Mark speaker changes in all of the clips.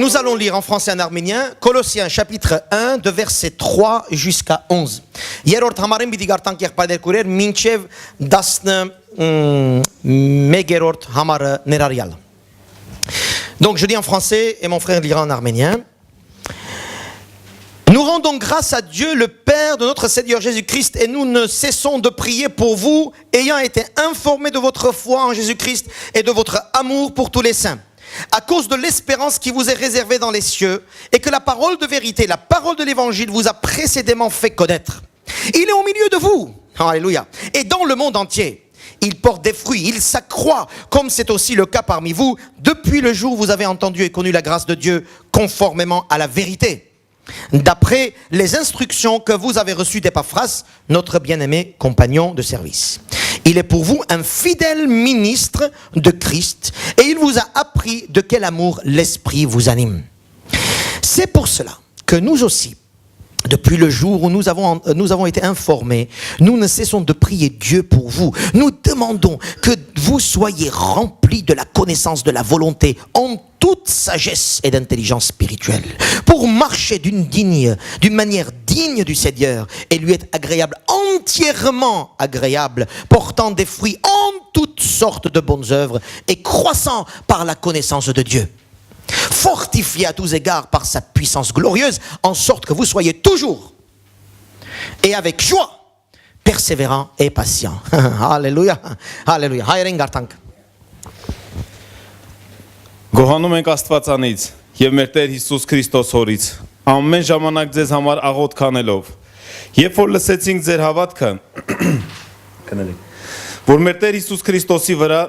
Speaker 1: nous allons lire en français et en arménien Colossiens chapitre 1 de verset 3 jusqu'à 11. Երրորդ համարին պիտի գարտանք եղբայրներ կուրեր մինչև 11-րդ համարը ներառյալ. Donc je lis en français et mon frère lira en arménien. Nous rendons grâce à Dieu, le Père de notre Seigneur Jésus-Christ, et nous ne cessons de prier pour vous, ayant été informés de votre foi en Jésus-Christ et de votre amour pour tous les saints, à cause de l'espérance qui vous est réservée dans les cieux, et que la parole de vérité, la parole de l'évangile vous a précédemment fait connaître. Il est au milieu de vous, alléluia, et dans le monde entier. Il porte des fruits, il s'accroît, comme c'est aussi le cas parmi vous, depuis le jour où vous avez entendu et connu la grâce de Dieu, conformément à la vérité, d'après les instructions que vous avez reçues d'Épaphras, notre bien-aimé compagnon de service. Il est pour vous un fidèle ministre de Christ et il vous a appris de quel amour l'Esprit vous anime. C'est pour cela que nous aussi, depuis le jour où nous avons été informés, nous ne cessons de prier Dieu pour vous. Nous demandons que vous soyez remplis de la connaissance de la volonté en toute sagesse et d'intelligence spirituelle, pour marcher d'une manière digne du Seigneur et lui être agréable, entièrement agréable, portant des fruits en toutes sortes de bonnes œuvres et croissant par la connaissance de Dieu. Fortifié à tous égards par sa puissance glorieuse, en sorte que vous soyez toujours et avec joie, persévérants et patients. Alléluia, alléluia.
Speaker 2: Գոհանում ենք Աստվածանից եւ մեր Տեր Հիսուս Քրիստոս Հորից, ամեն ժամանակ ձեզ համար աղոթ կանելով։ Երբ որ լսեցինք ձեր հավատքը, որ մեր Տեր Հիսուս Քրիստոսի վրա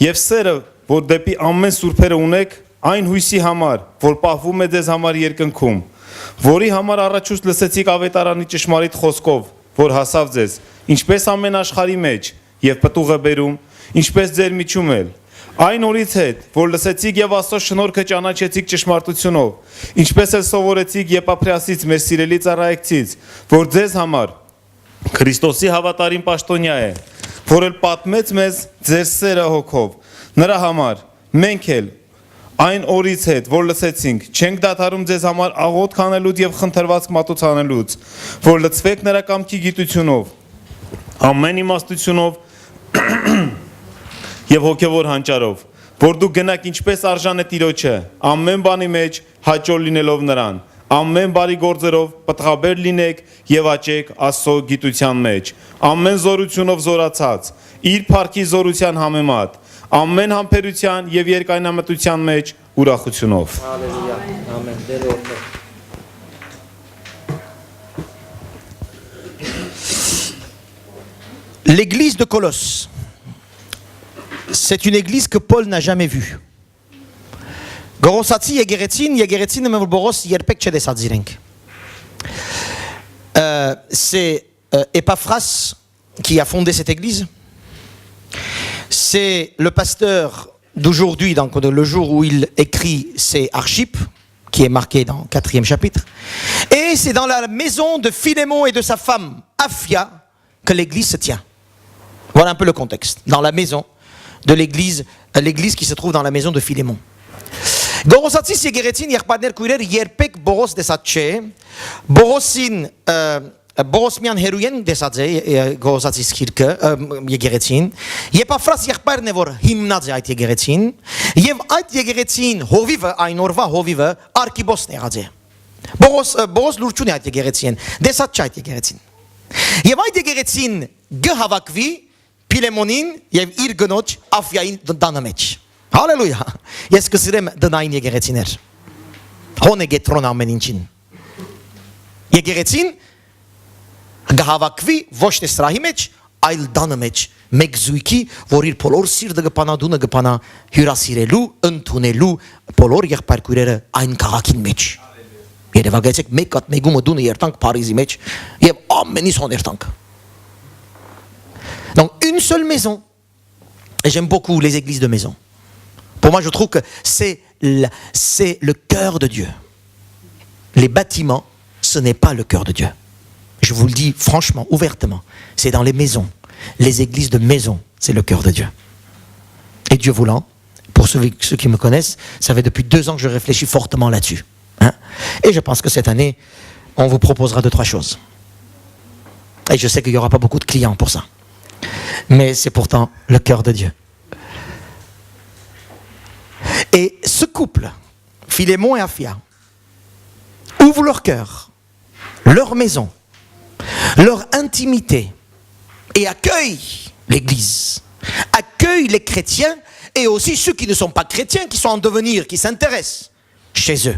Speaker 2: եւ սերը, որ դեպի ամեն սուրբերը ունեք, այն հույսի համար, որ պահվում է ձեզ համար երկնքում, որի համար առաջուց լսեցիք ավետարանի ճշմարիտ խոսքով, որ հասավ ձեզ, ինչպես ամեն աշխարհի մեջ եւ պտուղը բերում, ինչպես ձեր միջում էլ, այն օրից հետ, որ լսեցիք եւ Աստծո շնորհքը ճանաչեցիք ճշմարտությունով, ինչպես էլ սովորեցիք Եփափրիասից մեր սիրելի ծառայեկցից, որ ձեզ համար Քրիստոսի հավատարիմ պաշտոնյա է, որ էլ պատմեց մեզ ձեր սերը հոգով, նրա համար մենք էլ այն օրից հետ, որ լսեցինք, չենք դադարում ձեզ համար աղոթ կանելուց եւ խնդրվածք մատուցանելուց, որ լցվեք նրա կամքի գիտությունով, ամեն իմաստությունով եւ հոգեվոր հանճարով, որ դուք գնաք ինչպես արժան է Տիրոջը, ամեն բանի մեջ հաճո լինելով նրան, ամեն բարի գործերով պտղաբեր լինեք եւ աճեք Աստծո գիտության մեջ, ամեն զորությունով զորացած, իր փառքի զորության համեմատ, ամեն համբերության եւ երկայնամտության մեջ ուրախությունով։
Speaker 1: Alléluia, amen. L'église de Colosse, c'est une église que Paul n'a jamais vue. Gorosatsi Yegeretsin Boros Yerpek Chedesadzirenk. C'est Épaphras qui a fondé cette église. C'est le pasteur d'aujourd'hui, donc le jour où il écrit, c'est Archippe, qui est marqué dans le 4e chapitre. Et c'est dans la maison de Philémon et de sa femme, Aphia, que l'église se tient. Voilà un peu le contexte. Dans la maison de l'église qui se trouve dans la maison de Philémon. Gorosatsis Yegeretsin Yerpadner Kuirer Yerpek Boros Desatche, Borosin Borosmian Heruyen Desadze, Gorosatsis Kirke, Yegeretsin, Yepafras Yerparne vor Himnadze Ait Yegeretsin, Yev Ait Yegeretsin, Hovive, Ainorva Hovive, Arkibos Neradze. Boros Lurchuni Ait Yegeretsin, Desatche Ait Yegeretsin. Yev Ait Yegeretsin Gehavakvi, Pilemonin, Yev Ir Afyain Danamech. Alléluia. Est-ce que c'est Danain Yegeretziner? On est getron ameninchen. Yegeretzin, Gahavakvi, Voshte Strahimech, Ail Danamech, Megzuiki, Vorir Polor Sir de Gapana Duna Gapana, Hurasirelu, Untunelu, Polor Yer Parcurere, Ein Karakin Mech. Yerevagetsek, Mekat Megum Duna Yertank, Parisi Mech, Yev Amenis on Yertank. Donc, une seule maison. Et j'aime beaucoup les églises de maison. Pour moi, je trouve que c'est le cœur de Dieu. Les bâtiments, ce n'est pas le cœur de Dieu. Je vous le dis franchement, ouvertement. C'est dans les maisons. Les églises de maison, c'est le cœur de Dieu. Et Dieu voulant, Pour ceux qui me connaissent, ça fait depuis 2 ans que je réfléchis fortement là-dessus. Hein? Et je pense que cette année, on vous proposera 2-3 choses. Et je sais qu'il n'y aura pas beaucoup de clients pour ça. Mais c'est pourtant le cœur de Dieu. Et ce couple, Philémon et Aphia, ouvrent leur cœur, leur maison, leur intimité et accueillent l'Église, accueillent les chrétiens et aussi ceux qui ne sont pas chrétiens, qui sont en devenir, qui s'intéressent chez eux.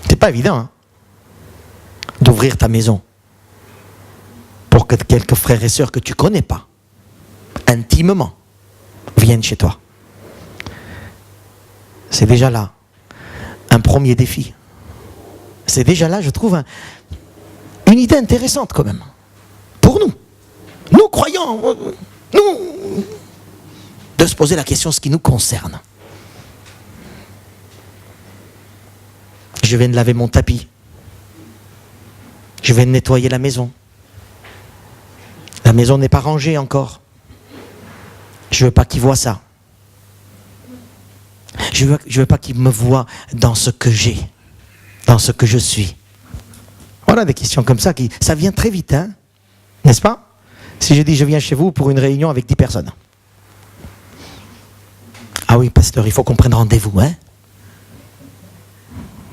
Speaker 1: C'est pas évident hein, d'ouvrir ta maison pour que quelques frères et sœurs que tu connais pas, intimement, viennent chez toi. C'est déjà là un premier défi. C'est déjà là, je trouve, une idée intéressante quand même. Pour nous. Nous, croyants, nous, de se poser la question ce qui nous concerne. Je viens de laver mon tapis. Je viens de nettoyer la maison. La maison n'est pas rangée encore. Je ne veux pas qu'ils voient ça. Je veux pas qu'ils me voient dans ce que j'ai, dans ce que je suis. Voilà des questions comme ça, ça vient très vite, hein, n'est-ce pas? Si je dis je viens chez vous pour une réunion avec 10 personnes. Ah oui, pasteur, il faut qu'on prenne rendez-vous, hein?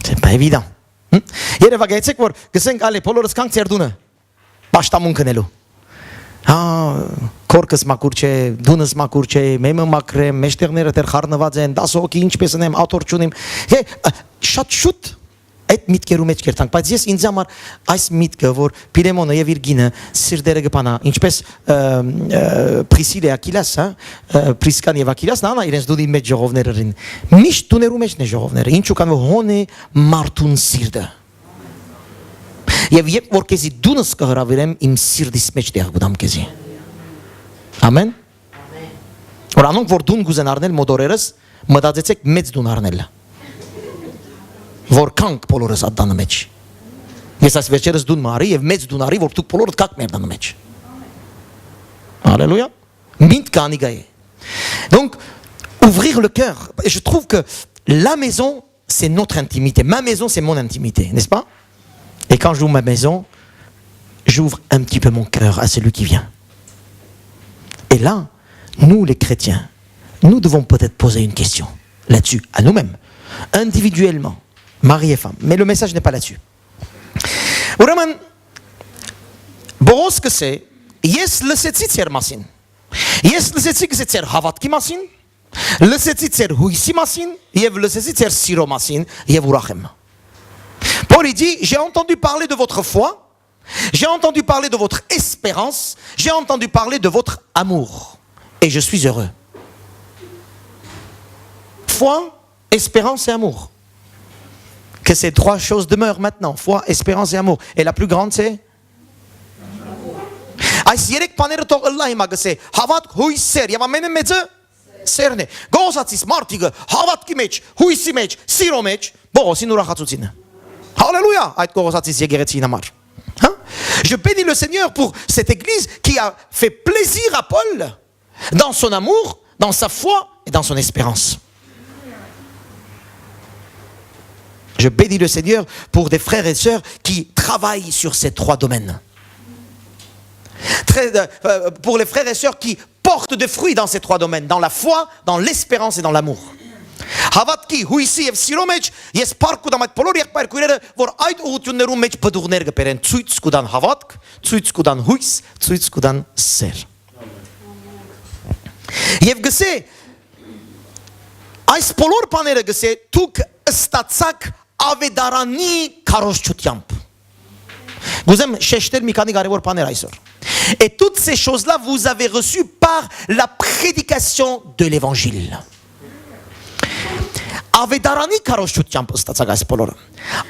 Speaker 1: C'est pas évident. Երևա գայցեք որ գսենք ալի բոլորս կանք ծերդունը պաշտամունքնելու Կորկս մակուր չէ, դունս մակուր չէ, մեմը մակրեմ, մեջտեղները դեռ խառնված են, 10 հոգի ինչպես ընեմ, աթոռ չունիմ։ Շատ շուտ այդ միտքերու մեջ կերտանք, բայց ես ինձ համար այս միտքը, որ Փիլեմոնը եւ իր գինը սիրտերը գպանա, ինչպես Պրիսիլա Ակիլաս, Պրիսկան եւ Ակիլաս, նա իրենց դուդի մեջ ժողովներն, միշտ տուներու մեջն է ժողովները, ինչու կան որ հոնե մարդուն սիրտը։ Եվ երբ որ քեզի դունս կհրավիրեմ իմ սիրտիս մեջ տեղ գտամ քեզի։ Ամեն։ Որ անոնք որ դուն գուզեն առնել մոդորերս, մտածեցեք մեծ դուն առնել։ Որ կանք բոլորս ադանը մեջ։ Ես այս վերջերս դուն մարի եւ մեծ դուն արի որ դուք բոլորդ կաք մեր դանը մեջ։ Alléluia. Mint կանի գայ։ Donc ouvrir le cœur. Et je trouve que la maison c'est notre intimité. Ma maison c'est mon intimité, n'est-ce pas? Et quand j'ouvre ma maison, j'ouvre un petit peu mon cœur à celui qui vient. Et là, nous les chrétiens, nous devons peut-être poser une question là-dessus, à nous-mêmes, individuellement, mari et femme. Mais le message n'est pas là-dessus. Ուրեմն, Բողոս կսե, ես լսեցի ծեր մասին, ես լսեցի ծեր հավատքի մասին, լսեցի ծեր հույսի մասին, և լսեցի ծեր սիրո մասին, և ուրախ եմ. Paul il dit, j'ai entendu parler de votre foi, j'ai entendu parler de votre espérance, j'ai entendu parler de votre amour, et je suis heureux. Foi, espérance et amour. Que ces 3 choses demeurent maintenant, foi, espérance et amour. Et la plus grande c'est Այս 3 բաները թող ըլլա հիմա գսե, հավատք, հույս, սեր, եւ ամենը մեծը սերն է։ Գողոսացիս մարդիկը հավատքի մեջ, հույսի մեջ, սիրո մեջ, Բողոսին ուրախացուցին է։ Alléluia, այդ գողոսացիս եկեղեցին համար։ Je bénis le Seigneur pour cette église qui a fait plaisir à Paul dans son amour, dans sa foi et dans son espérance. Je bénis le Seigneur pour des frères et sœurs qui travaillent sur ces 3 domaines. Pour les frères et sœurs qui portent des fruits dans ces 3 domaines, dans la foi, dans l'espérance et dans l'amour. Հավատքի, հույսի եւ սիրո մեջ ես փառք ունեմ այդ բոլոր եղբայրքույրերը, որ այդ ուղղություններում մեջ բդուղներ կբերեն, ցույց կտան հավատք, ցույց կտան հույս, ցույց կտան սեր։ Եվ գսե այս բոլոր բաները գսե դուք ստացաք ավետարանի քարոզչությամբ։ Գուզեմ շեշտել մի քանի կարևոր բաներ այսօր։ Et toutes ces choses-là vous avez reçues par la prédication de l'évangile. Ավետարանի քարոզչությամբ ստացակ այս բոլորը։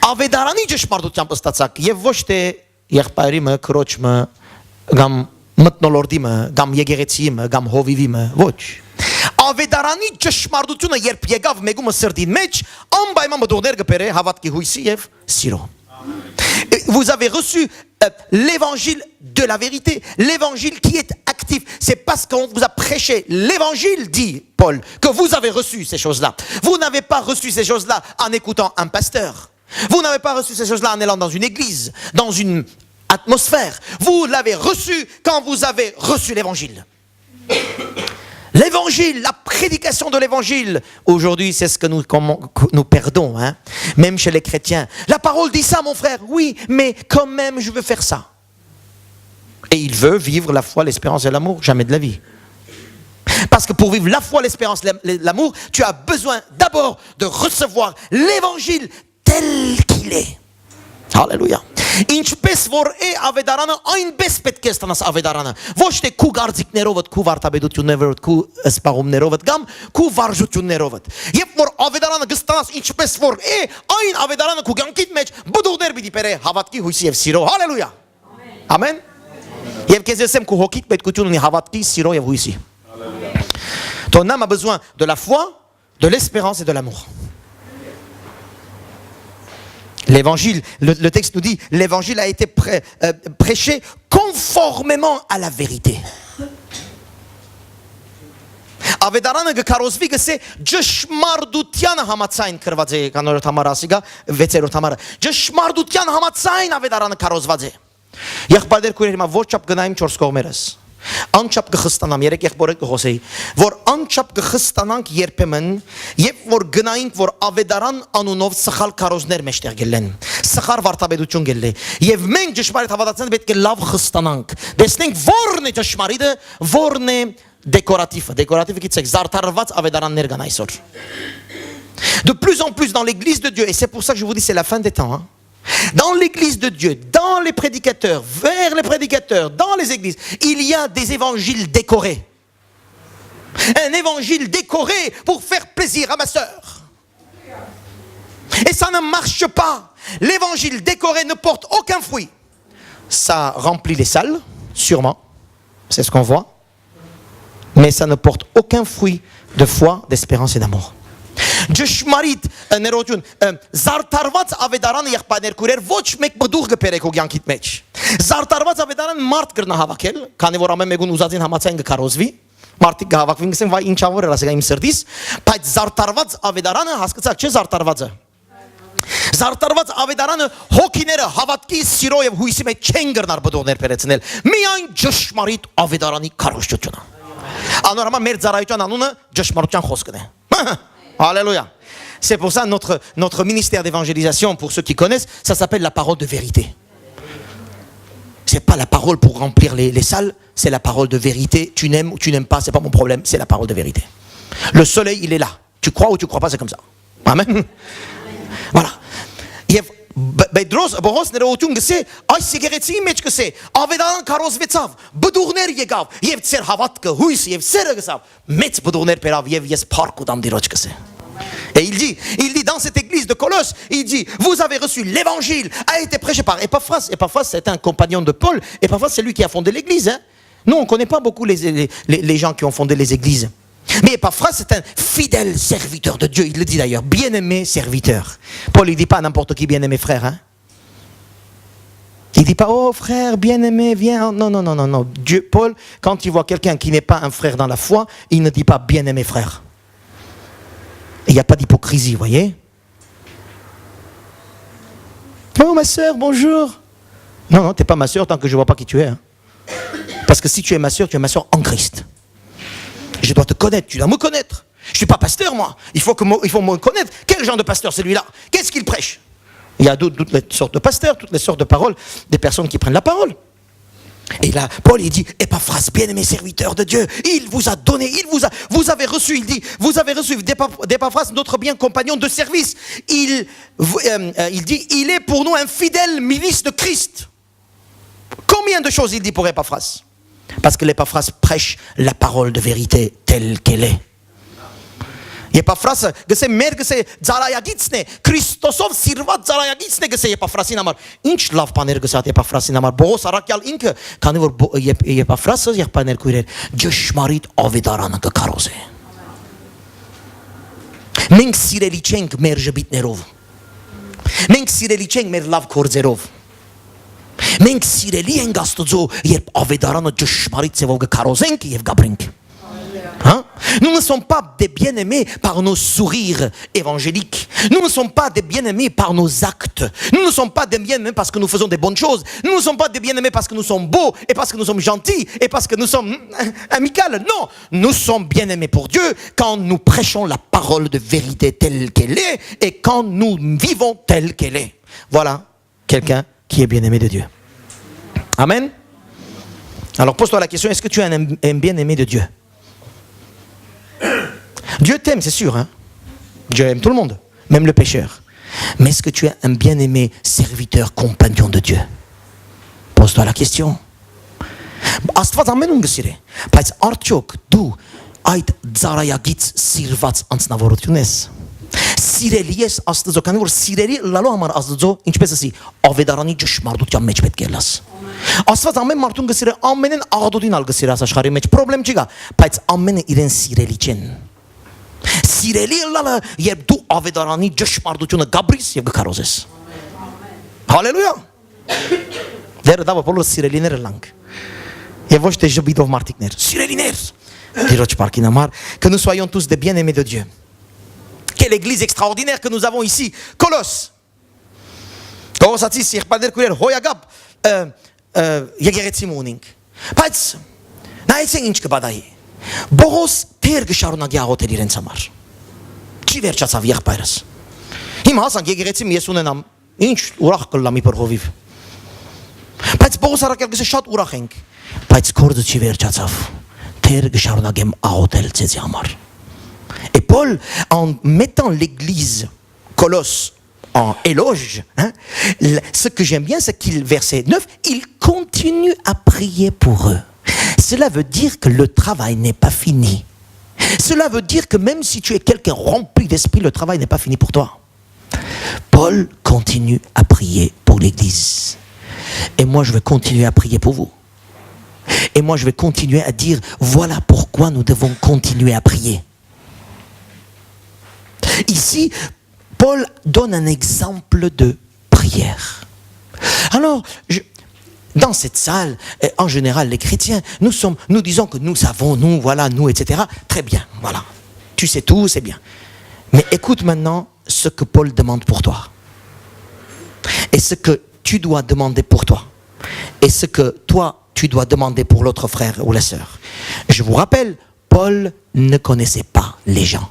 Speaker 1: Ավետարանի ճշմարտությամբ ստացակ եւ ոչ թե եղբայրիմը, քրոջմը, կամ մտնոլորդիմը, կամ եկեղեցիմը, կամ հովիվիմը, ոչ։ Ավետարանի ճշմարտությունը երբ եկավ մեկումը սրտին մեջ, անպայման մտողներ կբերե հավատքի հույսի եւ սիրո։ vous avez reçu l'évangile de la vérité, l'évangile qui est actif. C'est parce qu'on vous a prêché l'évangile, dit Paul, que vous avez reçu ces choses-là. Vous n'avez pas reçu ces choses-là en écoutant un pasteur. Vous n'avez pas reçu ces choses-là en allant dans une église, dans une atmosphère. Vous l'avez reçu quand vous avez reçu l'évangile. L'évangile, la prédication de l'évangile. Aujourd'hui, c'est ce que nous perdons, hein? Même chez les chrétiens. La parole dit ça, mon frère. Oui, mais quand même, je veux faire ça. Et il veut vivre la foi, l'espérance et l'amour. Jamais de la vie. Parce que pour vivre la foi, l'espérance, l'amour, tu as besoin d'abord de recevoir l'évangile tel qu'il est. Alléluia. Ինչպես որ է ավետարանը այնպես պետք է ստանաս ավետարանը ոչ թե քու գարձիկներով քու վարդապետություններով քու սպաղումներով կամ քու վարժություններով եւ որ ավետարանը կստանաս ինչպես որ է այն ավետարանը քու կյանքիդ մեջ բդուղներ պիտի բերե հավատքի հույսի եւ սիրո հալելույա ամեն եւ քեզ ասեմ քու հոգիդ պետքություն ունի հավատքի սիրո եւ հույսի ton âme a besoin de la foi de l'espérance et de l'amour. L'évangile, le texte nous dit, l'évangile a été prêché conformément à la vérité. Ավետարանը գկարոզվի գսե ճշմարտության համաձայն կրված է կանորդ համար ասիգա 6-րդ համարը ճշմարտության համաձայն ավետարանը կարոզված է եղբայրներ քույրեր հիմա ոչ չափ գնայիմ 4 կողմերս անչափ կխստանամ երեք եղբորը կխոսեի որ անչափ կխստանանք երբեմն եւ որ գնայինք որ ավետարան անունով սխալ կարոզներ մեջտեղ գելեն սխալ վարդապետություն գելե եւ մենք ճշմարիտ հավատացած պետք է լավ խստանանք տեսնենք որն է ճշմարիտը որն է décoratif գիտեք զարդարված ավետարաններ կան այսօր de plus en plus dans l'église de Dieu et c'est pour ça que je vous dis c'est la fin des temps hein? Dans l'église de Dieu, dans les prédicateurs, vers les prédicateurs, dans les églises, il y a des évangiles décorés. Un évangile décoré pour faire plaisir à ma sœur. Et ça ne marche pas. L'évangile décoré ne porte aucun fruit. Ça remplit les salles, sûrement. C'est ce qu'on voit. Mais ça ne porte aucun fruit de foi, d'espérance et d'amour. Ճշմարիտ ներողություն զարդարված ավետարանը եղբայրներ քուրեր ոչ մեկ մդուղ կբերեք ու կյանքիդ մեջ զարդարված ավետարան մարդ կրնա հավաքել քանի որ ամեն մեկուն ուզածին համաձայն կկարոզվի մարդիկ կհավաքվին կսեն վայ ինչավոր էր ասեք իմ սրտից բայց զարդարված ավետարանը հասկացաք չէ զարդարվածը զարդարված ավետարանը հոգիները հավատքի սիրո եւ հույսի մեջ չեն կրնար բդուղներ բերեցնել միայն ճշմարիտ ավետարանի քարոզությունը անորմալ մեր ծառայության անունը ճշմարտության խոսքն է Alléluia. C'est pour ça notre ministère d'évangélisation, pour ceux qui connaissent, ça s'appelle la parole de vérité. C'est pas la parole pour remplir les salles, c'est la parole de vérité. Tu n'aimes ou tu n'aimes pas, c'est pas mon problème, c'est la parole de vérité. Le soleil, il est là. Tu crois ou tu crois pas, c'est comme ça. Amen. Voilà. Բեդրոս բողոս ներողություն գսե այս եկեղեցի մեջ գսե ավետարան կարոզվեցավ բդուղներ եկավ եւ ծեր հավատքը հույս եւ սերը գսավ մեծ բդուղներ բերավ եւ ես փառք ու դամ դիրոջ գսե Et il dit dans cette église de Colosse, il dit vous avez reçu l'évangile a été prêché par Epaphras. Epaphras c'est un compagnon de Paul. Epaphras c'est lui qui a fondé l'église hein. Nous on connaît pas beaucoup les gens qui ont fondé les églises. Mais Epaphras c'est un fidèle serviteur de Dieu. Il le dit d'ailleurs, bien-aimé serviteur. Paul il dit pas à n'importe qui bien-aimé frère. Hein? Il dit pas oh frère bien-aimé viens. Non. Dieu, Paul quand il voit quelqu'un qui n'est pas un frère dans la foi, il ne dit pas bien-aimé frère. Il n'y a pas d'hypocrisie, vous voyez. Oh ma soeur, bonjour. Non, t'es pas ma soeur tant que je vois pas qui tu es. Hein? Parce que si tu es ma soeur en Christ. Je dois te connaître, tu dois me connaître. Je ne suis pas pasteur, moi. Il faut me connaître. Quel genre de pasteur celui-là? Qu'est-ce qu'il prêche? Il y a toutes les sortes de pasteurs, toutes les sortes de paroles, des personnes qui prennent la parole. Et là, Paul, il dit, Epaphras, bien-aimé serviteur de Dieu, il vous a donné, vous avez reçu, il dit, vous avez reçu d'Epaphras, notre bien compagnon de service. Il dit, il est pour nous un fidèle ministre de Christ. Combien de choses il dit pour Epaphras? Parce que l'Epaphras prêche la parole de vérité telle qu'elle est. Epaphras, գսե մեր գսե ծառայագիցն է Քրիստոսով սիրված ծառայագիցն է գսե Epaphras-ին համար ինչ լավ բաներ գսա Epaphras-ին համար Բողոս առաքյալ ինքը քանի որ Epaphras-ը եղբայրներ քույրեր ճշմարիտ ավետարանը կկարոզե մենք սիրելի չենք մեր ժպիտներով մենք սիրելի չենք մեր լավ գործերով Մենք սիրելի ենք Աստծո, երբ ավետարանը ճշմարիտ ձևով կքարոզենք եւ գաբրենք։ Hein? Nous ne sommes pas des bien-aimés par nos sourires évangéliques. Nous ne sommes pas des bien-aimés par nos actes. Nous ne sommes pas des bien-aimés parce que nous faisons des bonnes choses. Nous ne sommes pas des bien-aimés parce que nous sommes beaux et parce que nous sommes gentils et parce que nous sommes amicaux. Non, nous sommes bien-aimés pour Dieu quand nous prêchons la parole de vérité telle qu'elle est et quand nous vivons telle qu'elle est. Voilà quelqu'un qui est bien-aimé de Dieu. Amen. Alors pose-toi la question, est-ce que tu es un bien-aimé de Dieu? Dieu t'aime, c'est sûr. Hein? Dieu aime tout le monde, même le pécheur. Mais est-ce que tu es un bien-aimé serviteur, compagnon de Dieu? Pose-toi la question. Աստված ամեն ուն գսիրե, բայց արդյոք դու այդ ծառայագից սիրված անձնավորություն ես? Սիրելի ես Աստծո, քանի որ սիրելի լալու համար Աստծո, ինչպես ասի, ավետարանի ճշմարտության մեջ պետք է լաս։ Աստված ամեն մարդուն գսիրե, ամենեն աղդոդին ալ գսիրե աշխարհի մեջ, պրոբլեմ չի գա, բայց ամենը իրեն սիրելի չեն։ Սիրելի լալը, երբ դու ավետարանի ճշմարտությունը գաբրիս եւ գքարոզես։ Հալելույա։ Դերը դա բոլոր սիրելիները լանք։ Եվ ոչ թե ժպիտով մարդիկներ, սիրելիներ։ Տիրոջ բարքին համար, que nous soyons tous des bien-aimés de Dieu. Quelle église extraordinaire que nous avons ici, Colosse. Կողոսացի սիրպաներ կուրեր հոյագապ եկեղեցի մունինք։ Բայց նայեցին ինչ կբադայի։ Բողոս թեր կշարունակի աղոթել իրենց համար։ Չի վերջացավ եղբայրս։ Հիմա հասանք եկեղեցի ես ունենամ, ինչ ուրախ կլամ իբր հովիվ։ Բայց Բողոս առաքյալը շատ ուրախ ենք, բայց գործը չի վերջացավ։ Թեր կշարունակեմ աղոթել ձեզի համար։ Et Paul, en mettant l'église Colosse en éloge, hein, ce que j'aime bien, c'est qu'il, verset 9, il continue à prier pour eux. Cela veut dire que le travail n'est pas fini. Cela veut dire que même si tu es quelqu'un rempli d'esprit, le travail n'est pas fini pour toi. Paul continue à prier pour l'église. Et moi, je vais continuer à prier pour vous. Et moi, je vais continuer à dire, voilà pourquoi nous devons continuer à prier. Ici, Paul donne un exemple de prière. Alors, dans cette salle, en général, les chrétiens, nous disons que nous savons, nous, voilà, nous, etc. Très bien, voilà. Tu sais tout, c'est bien. Mais écoute maintenant ce que Paul demande pour toi. Et ce que tu dois demander pour toi. Et ce que toi, tu dois demander pour l'autre frère ou la sœur. Je vous rappelle, Paul ne connaissait pas les gens.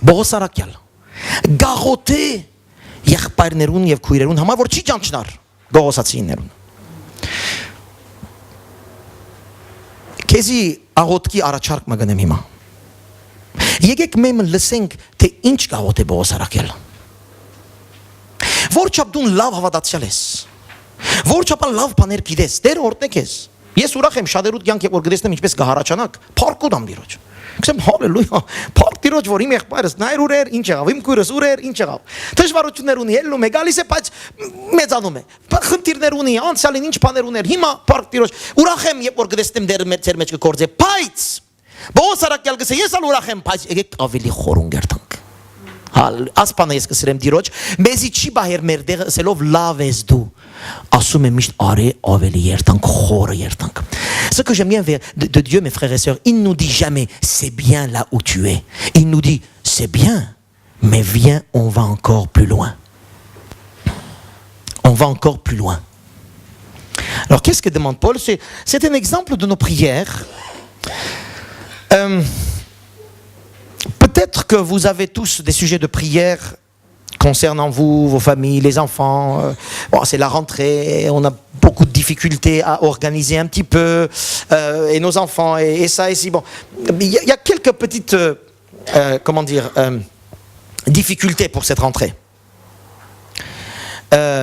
Speaker 1: Բողոս առաքյալ գաղոթե եղբայրներուն եւ քույրերուն համար որ չի ճանչնար գողոսացիներուն քեզի աղոթքի առաջարկ մը գնեմ հիմա եկեք մենք լսենք թե ինչ գաղոթե Բողոս առաքյալ որչափ դու լավ հավատացյալ ես որչափ լավ բաներ գիտես դեր օրտնեք ես ես ուրախ եմ շատերուդ կյանք որ գտեսնեմ ինչպես կհարաճանաք փառքոտ ամ դիրոջ Քսեմ հալելույա փառք դիրոջ որ իմ եղբայրս նայր ուրեր ինչ եղավ իմ քույրս ուրեր ինչ եղավ դժվարություններ ունի ելնում է գալիս է բայց մեծանում է խնդիրներ ունի անցյալին ինչ բաներ ուներ հիմա փառք դիրոջ ուրախ եմ երբ որ գտեսնեմ դեր ձեր մեջ կգործե բայց Բողոս առաքյալ գսե ես ալ ուրախ եմ բայց եկեք ավելի խորուն գերտանք ասպանը ես կսրեմ դիրոջ մեզի չի բահեր մեր դեղը սելով լավ ես դու ասում եմ միշտ արե ավելի երտանք խորը երտանք Ce que j'aime bien de Dieu, mes frères et sœurs, il ne nous dit jamais c'est bien là où tu es. Il nous dit c'est bien, mais viens, on va encore plus loin. On va encore plus loin. Alors qu'est-ce que demande Paul? C'est un exemple de nos prières. Peut-être que vous avez tous des sujets de prière concernant vous, vos familles, les enfants. Bon, c'est la rentrée, on a beaucoup de difficultés à organiser un petit peu, et nos enfants, et ça, et si. Bon, il y a quelques petites, difficultés pour cette rentrée.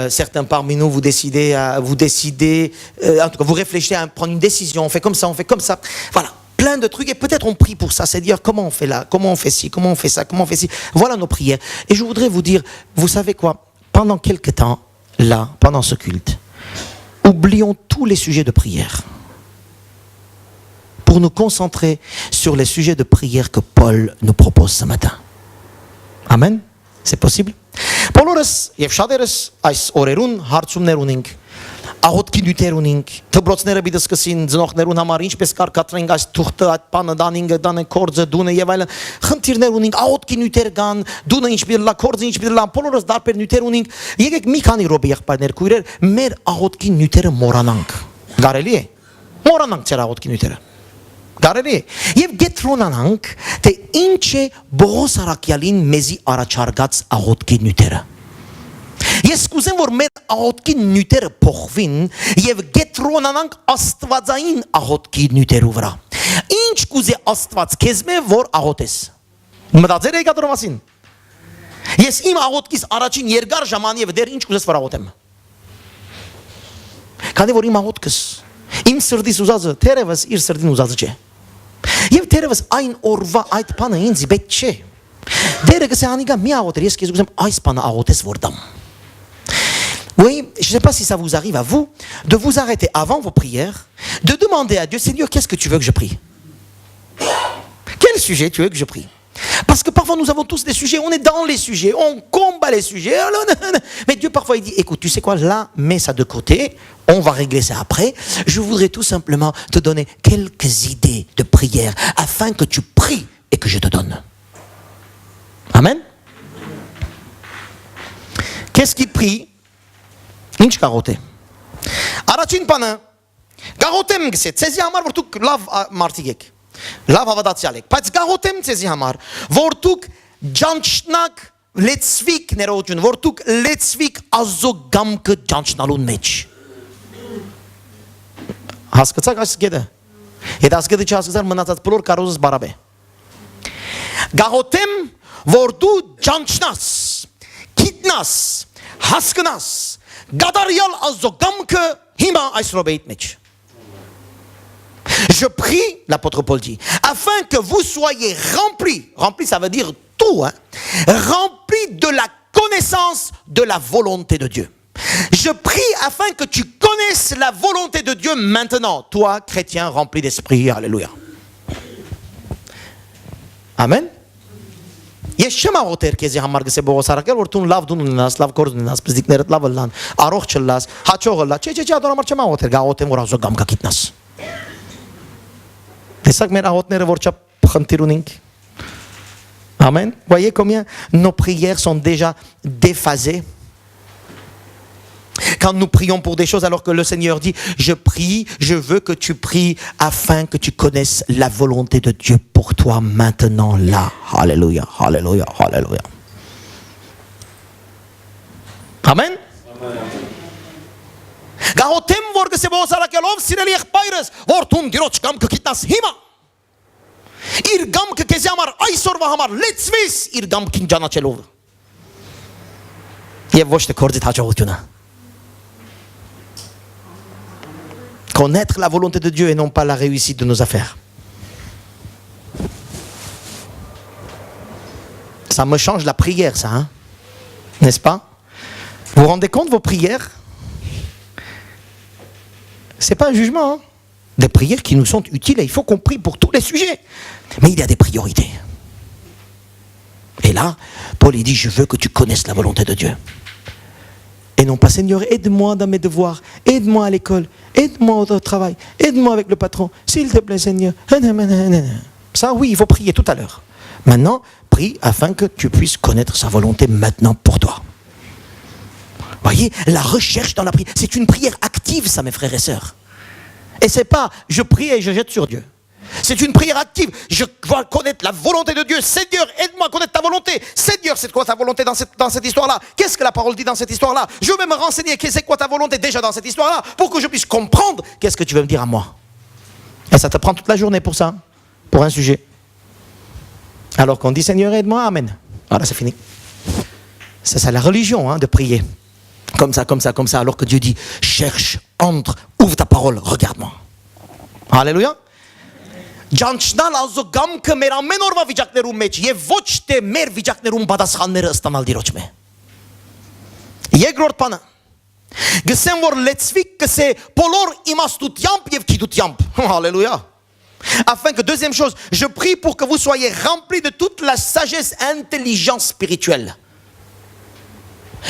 Speaker 1: Certains parmi nous, vous décidez, en tout cas, vous réfléchissez à prendre une décision, on fait comme ça, voilà. Plein de trucs et peut-être on prie pour ça, c'est dire comment on fait là, comment on fait ci, comment on fait ça, comment on fait ci. Voilà nos prières. Et je voudrais vous dire, vous savez quoi, pendant quelque temps, là, pendant ce culte, oublions tous les sujets de prière pour nous concentrer sur les sujets de prière que Paul nous propose ce matin. Amen. C'est possible? Բոլորս եւ շատերս այս օրերուն հարցումներ ունենք, աղոթքի նյութեր ունենք, դպրոցները պիտի սկսին ծնողներուն համար ինչպես կարգադրենք այս թուղթը, այդ բանը, դանը կորձը, դունը եւ այլն, խնդիրներ ունենք, աղոթքի նյութեր կան, դունը ինչ պիտի լա, կորձը ինչ պիտի լա, բոլորս դարբեր նյութեր ունենք։ Եկեք մի քանի րոպե եղբայրներ քույրեր, մեր աղոթքի նյութերը մոռանանք։ Կարելի է։ Մոռանանք ծեր աղոթքի նյութերը։ Կարելի է։ Եվ գետրոնանանք, թե ինչ է Բողոս Արաքյալին մեզի առաջարկած աղոթքի նյութերը։ Ես կուզեմ, որ մեր աղոթքի նյութերը փոխվին եւ գետրոնանանք աստվածային աղոթքի նյութերու վրա։ Ինչ կուզե Աստված քեզ մե որ աղոթես։ Մտածել եք դրա մասին։ Ես իմ աղոթքիս առաջին երկար ժամանակ դեռ ինչ կուզես որ աղոթեմ։ Քանի որ իմ աղոթքս իմ սրտիս ուզածը թերևս իր սրտին ուզածը չէ։ Եվ թերևս այն օրվա այդ բանը ինձ պետք չէ։ Դերը կսե անիկա մի աղոթեր, ես քեզ կուզեմ այս բանը աղոթես որ դամ։ Oui, je ne sais pas si ça vous arrive à vous de vous arrêter avant vos prières, de demander à Dieu, Seigneur, qu'est-ce que tu veux que je prie? Quel sujet tu veux que je prie? Parce que parfois nous avons tous des sujets, on est dans les sujets, on combat les sujets. Mais Dieu parfois il dit, écoute, tu sais quoi, là, mets ça de côté, on va régler ça après. Je voudrais tout simplement te donner quelques idées de prière afin que tu pries et que je te donne. Amen. Qu'est-ce qui prie? Ինչ կաղոթե։ Առաջին բանը կաղոթեմ գսե, ցեզի համար որ դուք լավ մարդիկ եք, լավ հավատացյալ եք, բայց կաղոթեմ ցեզի համար, որ դուք ջանչնակ լեցվիկ ներողություն, որ դուք լեցվիկ Աստծո գամքը ջանչնալուն մեջ։ Հասկացաք այս գեդը։ Եթե այս գեդը չհասկացար մնացած բոլոր կարոզս բարավ է։ Կաղոթեմ, որ դու ջանչնաս, գիտնաս, հասկնաս Gadarial Azogam que Hima Aisrobeit Mitch. Je prie, l'apôtre Paul dit, afin que vous soyez remplis, remplis ça veut dire tout, hein, remplis de la connaissance de la volonté de Dieu. Je prie afin que tu connaisses la volonté de Dieu maintenant, toi, chrétien rempli d'esprit, alléluia. Amen. Ես չեմ աղոթեր քեզի համար գսե Բողոս Արաքյալ որ դու լավ դուն ունենաս, լավ կորձ ունենաս, բզիկներդ լավ լան, առողջ լաս, հաճող լա։ Չէ, դրա համար չեմ աղոթեր, գաղոթեմ որ Աստծո գամքը գիտնաս։ Տեսակ մեր աղոթները որ չափ խնդիր ունենք։ Amen. Voyez combien nos prières sont déjà déphasées. Quand nous prions pour des choses alors que le Seigneur dit je prie, je veux que tu pries afin que tu connaisses la volonté de Dieu pour toi maintenant là. Alléluia, alléluia, alléluia. Amen. Գաղոթեմ որ գսե Բողոս Արաքյալով սիրելի եղբայրս որ դու դիրոջ կամքը գիտնաս հիմա իր կամքը քեզ համար այսօրվա համար լեցվես իր կամքին ճանաչելով եւ ոչ թե կորձիդ հաջողությունը connaître la volonté de Dieu et non pas la réussite de nos affaires. Ça me change la prière, ça, hein? N'est-ce pas? Vous vous rendez compte vos prières? C'est pas un jugement, hein? Des prières qui nous sont utiles et il faut qu'on prie pour tous les sujets. Mais il y a des priorités. Et là, Paul il dit, je veux que tu connaisses la volonté de Dieu. Et non pas, Seigneur, aide-moi dans mes devoirs, aide-moi à l'école, aide-moi au travail, aide-moi avec le patron, s'il te plaît, Seigneur. Ça, oui, il faut prier tout à l'heure. Maintenant, prie afin que tu puisses connaître sa volonté maintenant pour toi. Voyez, la recherche dans la prière, c'est une prière active, ça, mes frères et sœurs. Et c'est pas, je prie et je jette sur Dieu. C'est une prière active. Je dois connaître la volonté de Dieu. Seigneur, aide-moi à connaître ta volonté. Seigneur, c'est quoi ta volonté dans cette histoire-là? Qu'est-ce que la parole dit dans cette histoire-là? Je vais me renseigner. C'est quoi ta volonté déjà dans cette histoire-là pour que je puisse comprendre qu'est-ce que tu veux me dire à moi. Et ça te prend toute la journée pour ça, pour un sujet. Alors qu'on dit Seigneur, aide-moi, amen. Voilà, c'est fini. C'est ça la religion, hein, de prier. Comme ça, alors que Dieu dit cherche, entre, ouvre ta parole, regarde-moi. Alléluia. Ջանչնալ Աստծո գամքը մեր ամեն օրվա վիճակներում մեջ եւ ոչ թե մեր վիճակներում պատասխանները ստանալ Տիրոջ մե։ Երկրորդ բանը գսեմ որ լեցվիկ կսե բոլոր իմաստությամբ եւ գիտությամբ։ Alléluia. Afin que deuxième chose, je prie pour que vous soyez remplis de toute la sagesse, intelligence spirituelle.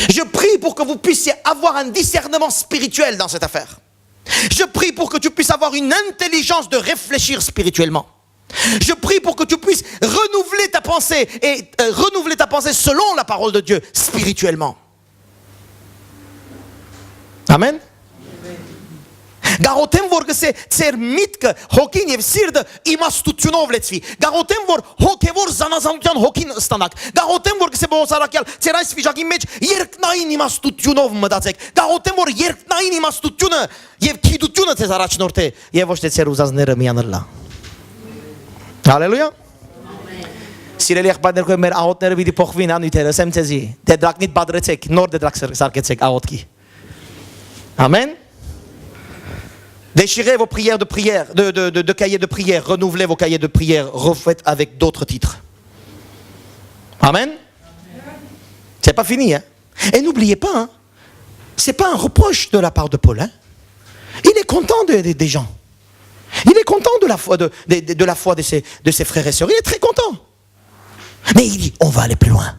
Speaker 1: Je prie pour que vous puissiez avoir un discernement spirituel dans cette affaire. Je prie pour que tu puisses avoir une intelligence de réfléchir spirituellement. Je prie pour que tu puisses renouveler ta pensée et renouveler ta pensée selon la parole de Dieu spirituellement. Amen. Գաղութեմ որ գսե ծեր միտքը հոգին եւ սիրտը իմաստությունով լեցվի գաղութեմ որ հոգեվոր զանազանության հոգին ստանաք գաղութեմ որ գսե բողոսարակյալ ծեր այս վիճակի մեջ երկնային իմաստությունով մտածեք գաղութեմ որ երկնային իմաստությունը եւ քիդությունը ձեզ առաջնորդ է եւ ոչ թե ծեր ուզածները միանալա հալելույա Սիրելի աղբայրներ մեր աղոտները պիտի փոխվին անույթերը ասեմ ձեզի դեդրակնիտ բادرեցեք նոր դեդրակ սարքեցեք աղոտքի Amen Déchirez vos prières de prière, de cahiers de prière, renouvelez vos cahiers de prière, refaites avec d'autres titres. Amen. C'est pas fini, hein. Et n'oubliez pas, hein, c'est pas un reproche de la part de Paul, hein. Il est content des gens. Il est content de la foi de ses frères et sœurs. Il est très content. Mais il dit, on va aller plus loin.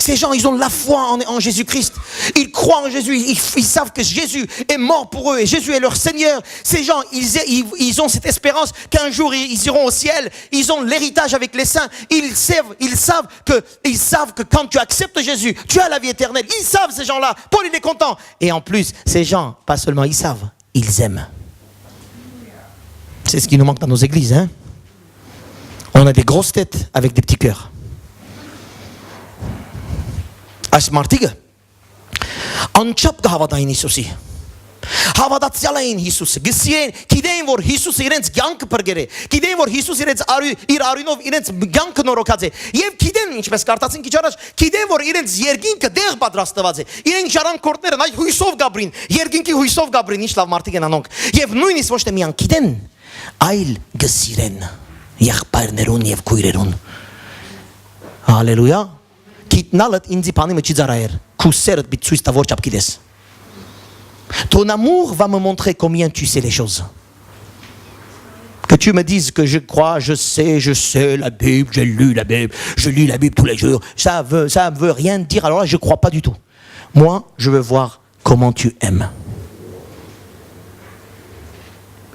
Speaker 1: Ces gens, ils ont la foi en Jésus-Christ. Ils croient en Jésus. Ils savent que Jésus est mort pour eux et Jésus est leur Seigneur. Ces gens, ils ont cette espérance qu'un jour ils iront au ciel. Ils ont l'héritage avec les saints. Ils savent que quand tu acceptes Jésus, tu as la vie éternelle. Ils savent ces gens-là. Paul, il est content. Et en plus, ces gens, pas seulement ils savent, ils aiment. C'est ce qui nous manque dans nos églises, hein. On a des grosses têtes avec des petits cœurs. Այս մարդիկը անչափ կհավատային Հիսուսի հավատացյալ էին Հիսուսը գիտեին որ Հիսուսը իրենց կյանքը բրգեր է գիտեին որ Հիսուսը իր արյունով իրենց կյանքը նորոգած է եւ գիտեն ինչպես կարդացին քիչ առաջ գիտեն որ իրենց երկինքը դեղ պատրաստված է իրենք ժառանգորդները այ հույսով գաբրին երկինքի հույսով գաբրին ինչ լավ մարդիկ են անոնք եւ նույնիսկ ոչ թե միան գիտեն այլ գսիրեն եղբայրներուն եւ քույրերուն հալելույա Ton amour va me montrer combien tu sais les choses. Que tu me dises que je crois, je sais la Bible, j'ai lu la Bible, je lis la Bible tous les jours. Ça veut rien dire. Alors là, je ne crois pas du tout. Moi, je veux voir comment tu aimes.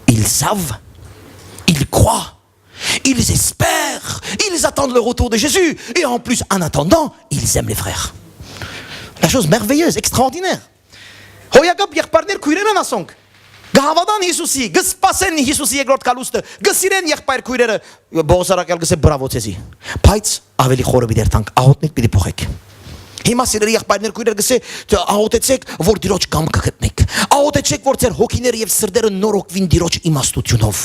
Speaker 1: Ils savent, ils croient. Ils espèrent, ils attendent le retour de Jésus. Et en plus, en attendant, ils aiment les frères. La chose merveilleuse, extraordinaire. Հոյակապ եղբայրներ քույրերն ասոնք գահավադան Հիսուսի գսպասեն Հիսուսի երկրորդ կալուստը գսիրեն եղբայր քույրերը բողոսարակալ գսե բրավո ցեզի բայց ավելի խորը մի դերտանք աղոտնիկ պիտի փոխեք Հիմա սիրելի եղբայրներ քույրեր գսե աղոթեցեք որ Տիրոջ կամքը գտնեք աղոթեցեք որ ձեր հոգիները եւ սրտերը նորոգվին Տիրոջ իմաստությունով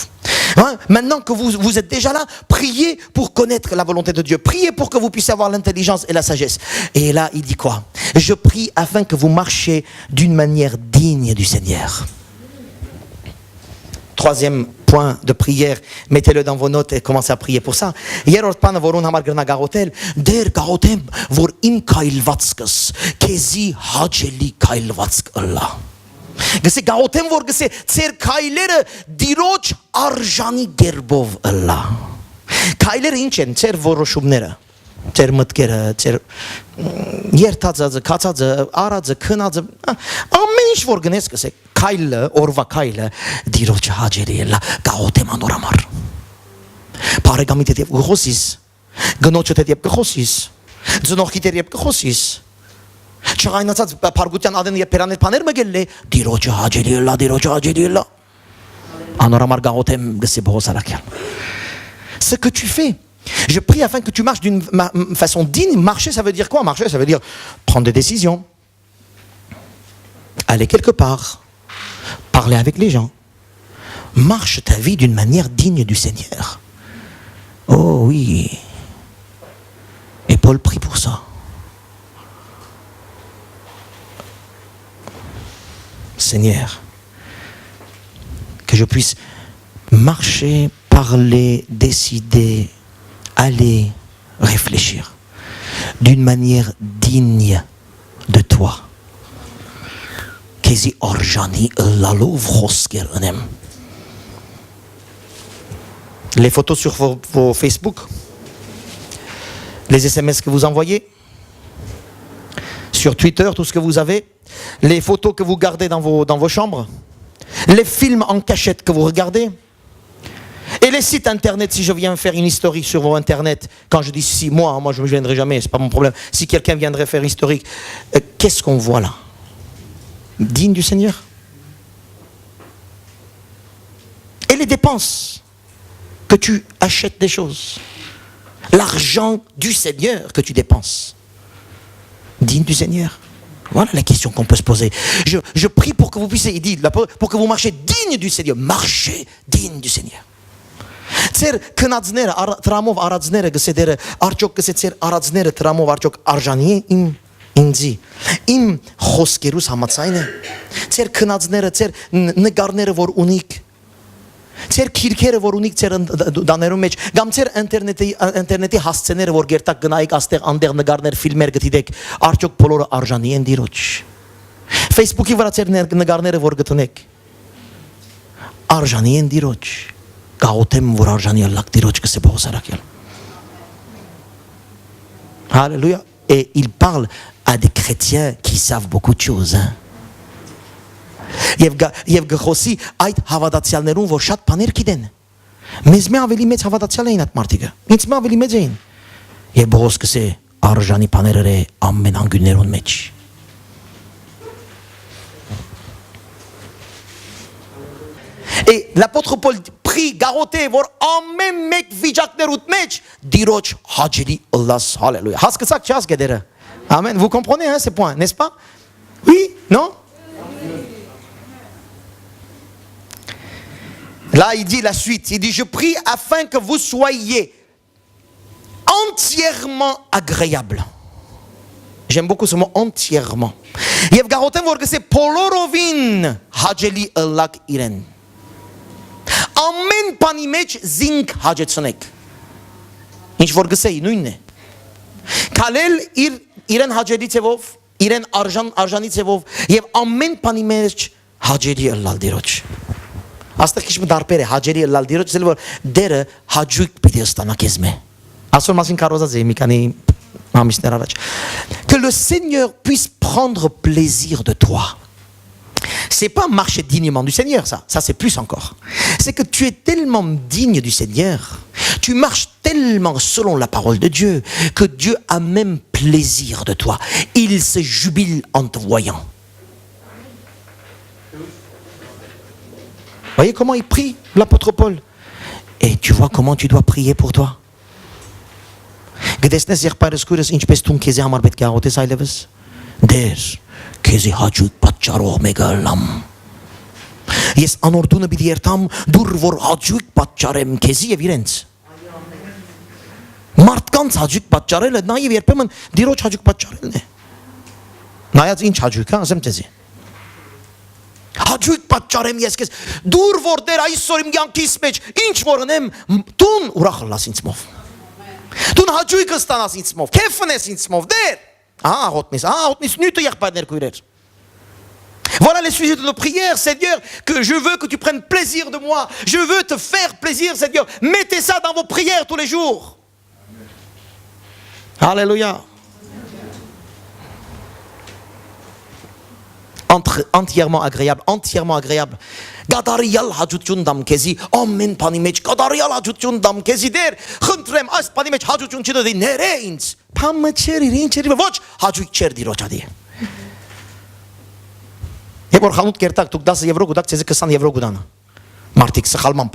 Speaker 1: Maintenant que vous êtes déjà là, priez pour connaître la volonté de Dieu. Priez pour que vous puissiez avoir l'intelligence et la sagesse. Et là, il dit quoi? Je prie afin que vous marchiez d'une manière digne du Seigneur. Troisième point de prière, mettez-le dans vos notes et commencez à prier pour ça. Երրորդ բանը, որուն համար գրնա գաղոթել, դեր գաղոթեմ, որ իմ քայլվածքս քեզի հաճելի քայլվածք ըլլա. Գսե գաղոթեմ որ գսե ծեր քայլերը դիրոջ արժանի գերբով ըլլա քայլերը ինչ են ծեր որոշումները ծեր մտքերը ծեր երթածածը քացածը արածը քնածը ամեն ինչ որ գնես գսե քայլը օրվա քայլը դիրոջ հաճելի ըլլա գաղոթեմ անորամար բարեկամիդ հետ գխոսիս գնոջդ հետ գխոսիս ծնողքիդ հետ գխոսիս Չղայնացած պարգության ադեն եւ պերաներ բաներ մգել է դիրոջը հաճելի է Անորամար գաղոթեմ գսե բողոսարակյալ Ce que tu fais je prie afin que tu marches d'une façon digne marcher ça veut dire quoi marcher ça veut dire prendre des décisions aller quelque part parler avec les gens marche ta vie d'une manière digne du Seigneur oh oui et Paul prie pour ça Seigneur, que je puisse marcher, parler, décider, aller, réfléchir d'une manière digne de toi. Kezi orjani lalov khosker anem. Les photos sur vos Facebook, les SMS que vous envoyez, sur Twitter, tout ce que vous avez, les photos que vous gardez dans vos chambres, les films en cachette que vous regardez, et les sites internet. Si je viens faire une historique sur vos internet, quand je dis si, moi je ne viendrai jamais, c'est pas mon problème. Si quelqu'un viendrait faire historique, qu'est-ce qu'on voit là? Digne du Seigneur? Et les dépenses que tu achètes des choses, l'argent du Seigneur que tu dépenses, digne du Seigneur? Voilà la question qu'on peut se poser. Je prie pour que vous puissiez, il dit, pour que vous marchiez digne du Seigneur. Marchez digne du Seigneur. Ձեր քնածները, տրամով արածները գսեդերը, արջոք գսե ձեր արածները տրամով արջոք արժանի է ինձի, իմ խոսքերուս համաձայն է, ձեր քնածները, ձեր նկարները, որ ունիք, ձեր քիրքերը, որ ունիք ձեր դաներում մեջ, կամ ձեր ինտերնետի հասցեները, որ գերտակ գնայիք աստեղ անդեղ նկարներ, ֆիլմեր գտիդեք, արջոք բոլորը արժանի են դիրոջ, Facebook-ի վրա ձեր նկարները, որ գտնեք, արժանի են դիրոջ. Alléluia. Et il parle à des chrétiens qui savent beaucoup de choses. Եվ գխոսի այդ հավատացյալներուն, որ շատ բաներ գիտեն. Մեզ մի ավելի մեծ հավատացյալ էին այդ մարդիկը. Ինձ մի ավելի մեծ էին. Եվ Պողոս կսե արժանի բաներ է ամեն անգյուններուն մեջ. Et l'apôtre Paul prie, garoté, voir en même mec vijak mech, diroch hajili Allah, alléluia. Haskasak chas gedere. Amen. Vous comprenez hein, ces points, n'est-ce pas? Oui, non? Là, il dit la suite. Il dit, je prie afin que vous soyez entièrement agréable. J'aime beaucoup ce mot entièrement. Yev garotem vor que c'est polorovin hajili Allah iren. Ամեն բանի մեջ զինք հաջեցնեք. Ինչ որ գսեի նույնն է. Քալել իրեն հաջելի ձևով, իրեն արժանի ձևով եւ ամեն բանի մեջ հաջելի ըլլալ դիրոջ. Աստեղ քիչ դարբեր է հաջելի ըլլալ դիրոջ, ասել որ դերը հաջույք պիտի ստանա քեզ մե. Ասոր մասին կարոզած է մի քանի ամիսներ առաջ. Que le Seigneur puisse prendre plaisir de toi. C'est pas marcher dignement du Seigneur, ça c'est plus encore. C'est que tu es tellement digne du Seigneur, tu marches tellement selon la parole de Dieu, que Dieu a même plaisir de toi. Il se jubile en te voyant. Voyez comment il prie, l'apôtre Paul. Et tu vois comment tu dois prier pour toi. Քեզի հաջույք պատճառող մեկը լամ Ես անորդունը պիտի երթամ դուր որ հաջույք պատճառեմ քեզի եւ իրենց Մարդկանց հաջույք պատճառելը նաեւ երբեմն դիրոջ հաջույք պատճառելն է Նայած ինչ հաջույք հա ասեմ ձեզի Հաջույք պատճառեմ ես քեզ դուր որ դեր այսօր իմ կյանքիս մեջ ինչ որ ունեմ տուն ուրախ լաս ինձմով Տուն հաջույքը ստանաս ինձմով քեֆնես ինձմով դեր Ah, voilà les sujets de nos prières, Seigneur, que je veux que tu prennes plaisir de moi. Je veux te faire plaisir, Seigneur. Mettez ça dans vos prières tous les jours. Alléluia. Entièrement agréable, entièrement agréable. Գադարիալ հաջություն դամ քեզի ամեն բանի մեջ գադարիալ հաջություն դամ քեզի դեր խնդրեմ այս բանի մեջ հաջություն չդի ները ինձ փամը չեր ինչ էր ոչ հաջույք չեր դիրոջադի Եվ որ խանութ կերտակ դուք 10 եվրո գուտակ ցեզի 20 եվրո գուտանա մարտիկ սխալմամբ